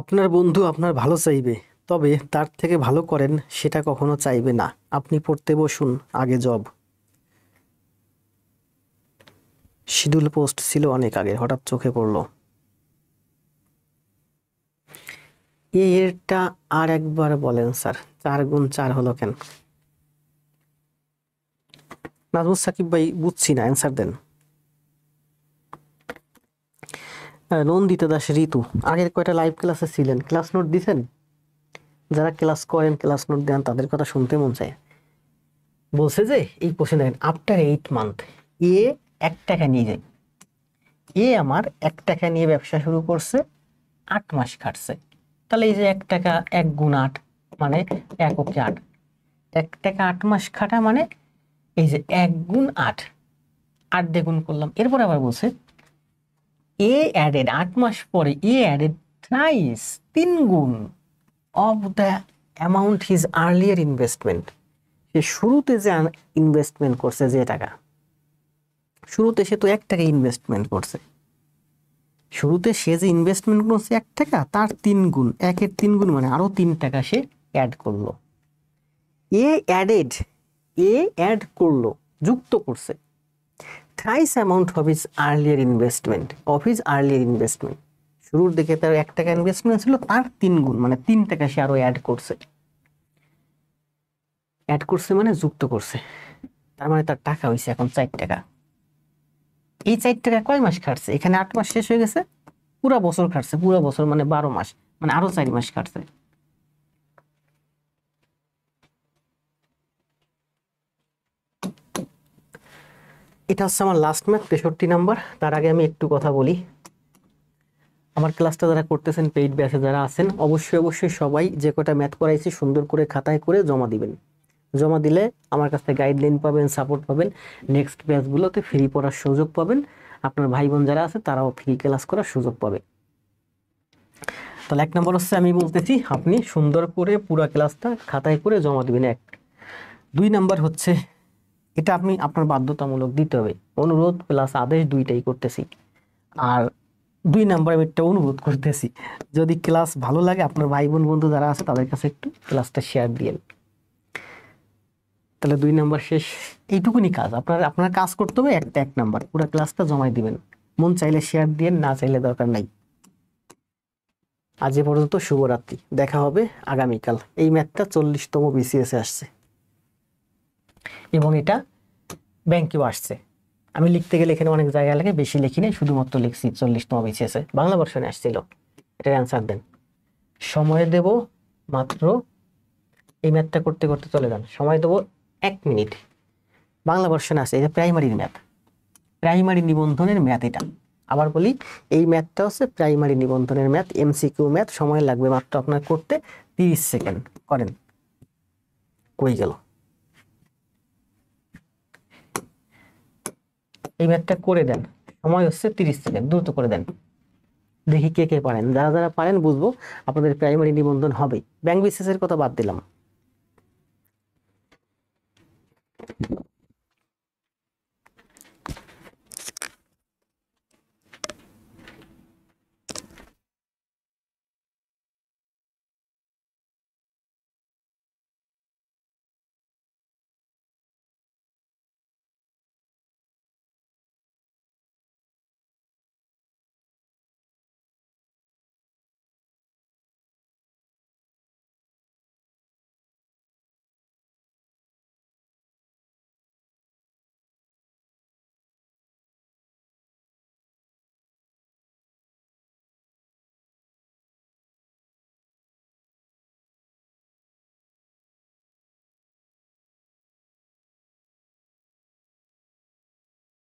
আপনার বন্ধু আপনার ভালো চাইবে, তবে তার থেকে ভালো করেন সেটা কখনো চাইবে না। আপনি পড়তে বসুন, আগে জব। শিডিউল পোস্ট ছিল অনেক আগে, হঠাৎ চোখে পড়লো। এরটা আর একবার বলেন স্যার, 4 গুণ 4 হলো কেন? নাজমুস সাকিব ভাই বুঝছি না, অ্যান্সার দেন। নন্দিতা দাস ঋতু, আগের কয়টা লাইভ ক্লাসে ছিলেন, ক্লাস নোট দিছেন? যারা ক্লাস করেন, ক্লাস নোট দেন, তাদের কথা শুনতে মন চায়। বলছে যে এই কোশ্চেন দেখেন, আফটার 8 মান্থ এ 1 টাকা নিয়ে যায়, এ আমার 1 টাকা নিয়ে ব্যবসা শুরু করছে, 8 মাস খাটছে। তাহলে এই যে 1 টাকা 1 গুণ 8 মানে 1 ওকে 8, 1 টাকা 8 মাস খাটা মানে এই যে 1 গুণ 8, 8 দিয়ে গুণ করলাম। এরপর আবার বলছে এ অ্যাডেড 8 মাস পরে এ অ্যাডেড থ্রাইস 3 গুণ of the amount his earlier investment. সে শুরুতে যে ইনভেস্টমেন্ট করছে, যে টাকা শুরুতে সে তো 1 টাকা ইনভেস্টমেন্ট করছে, শুরুতে সে যে ইনভেস্টমেন্ট করছে 1 টাকা, তার 3 গুণ, 1-এর 3 গুণ মানে আরো 3 টাকা সে অ্যাড করলো। এ অ্যাড করলো, যুক্ত করছে thrice amount of his earlier investment. শুরুর দিকে তার 1 টাকা ইনভেস্টমেন্ট ছিল, তার 3 গুণ মানে 3 টাকা সে আরো অ্যাড করছে মানে যুক্ত করছে। তার মানে তার টাকা হয়েছে এখন 4 টাকা। এই 4 টাকা কয় মাস খাটছে? এখানে 8 মাস শেষ হয়ে গেছে, পুরা বছর খাটছে, পুরা বছর মানে 12 মাস, মানে আরো 4 মাস খাটছে। এটা হচ্ছে আমার লাস্ট ম্যাথ, 63 নাম্বার। তার আগে আমি একটু কথা বলি, আমার ক্লাসটা যারা করতেছেন, পেইড ব্যাচে যারা আছেন, অবশ্যই সবাই যে কটা ম্যাথ করাইছি সুন্দর করে খাতায় করে জমা দিবেন। জমা দিলে আমার কাছ থেকে গাইডলাইন পাবেন, সাপোর্ট পাবেন, নেক্সট ব্যাচগুলোতে ফ্রি পড়ার সুযোগ পাবেন। আপনার ভাই বোন যারা আছে তারাও ফ্রি ক্লাস করার সুযোগ পাবে। তাহলে 1 নম্বর হচ্ছে আমি বলতেছি আপনি সুন্দর করে পুরো ক্লাসটা খাতায় করে জমা দিবেন, 1। 2 নাম্বার হচ্ছে এটা আপনি আপনার বাধ্যতামূলক দিতে হবে, অনুরোধ প্লাস আদেশ দুইটাই করতেছি। আর 2 নাম্বার আমি একটা অনুরোধ করতেছি, যদি ক্লাস ভালো লাগে আপনার ভাই বোন বন্ধু যারা আছে তাদের কাছে একটু ক্লাসটা শেয়ার দিয়েন। তাহলে 2 নাম্বার শেষ। এইটুকুনি কাজ, আপনার কাজ করতে হবে, 1 নাম্বার পুরো ক্লাসটা জমাই দিবেন। মন চাইলে শেয়ার দিয়েন, না চাইলে দরকার নাই। আজ এ পর্যন্ত, শুভরাত্রি। দেখা হবে আগামীকাল। এই ম্যাথটা 40তম BCS এ আসছে এবং এটা ব্যাংকেও আসছে। আমি লিখতে গেলে এখানে অনেক জায়গা লাগে, বেশি লিখি নাই, শুধুমাত্র লিখছি 40তম BCS এ বাংলা ভার্সনে আসছিল। এটার অ্যান্সার দেন। সময় দেব মাত্র, এই ম্যাথটা করতে করতে চলে যান, সময় দেবো 1 মিনিট। বাংলা ভার্সনে আছে, এটা প্রাইমারির ম্যাথ, প্রাইমারি নিবন্ধনের ম্যাথ। এটা আবার বলি, এই ম্যাথটা হচ্ছে প্রাইমারি নিবন্ধনের ম্যাথ, MCQ ম্যাথ। সময় লাগবে মাত্র আপনার করতে 30 সেকেন্ড। করেন। কই গেল? এই ম্যাথটা করে দেন, সময় হচ্ছে 30 সেকেন্ড, দ্রুত করে দেন। দেখি কে কে পারেন। যারা যারা পারেন বুঝবো আপনাদের প্রাইমারি নিবন্ধন হবে। ব্যাংক BCS এর কথা বাদ দিলাম।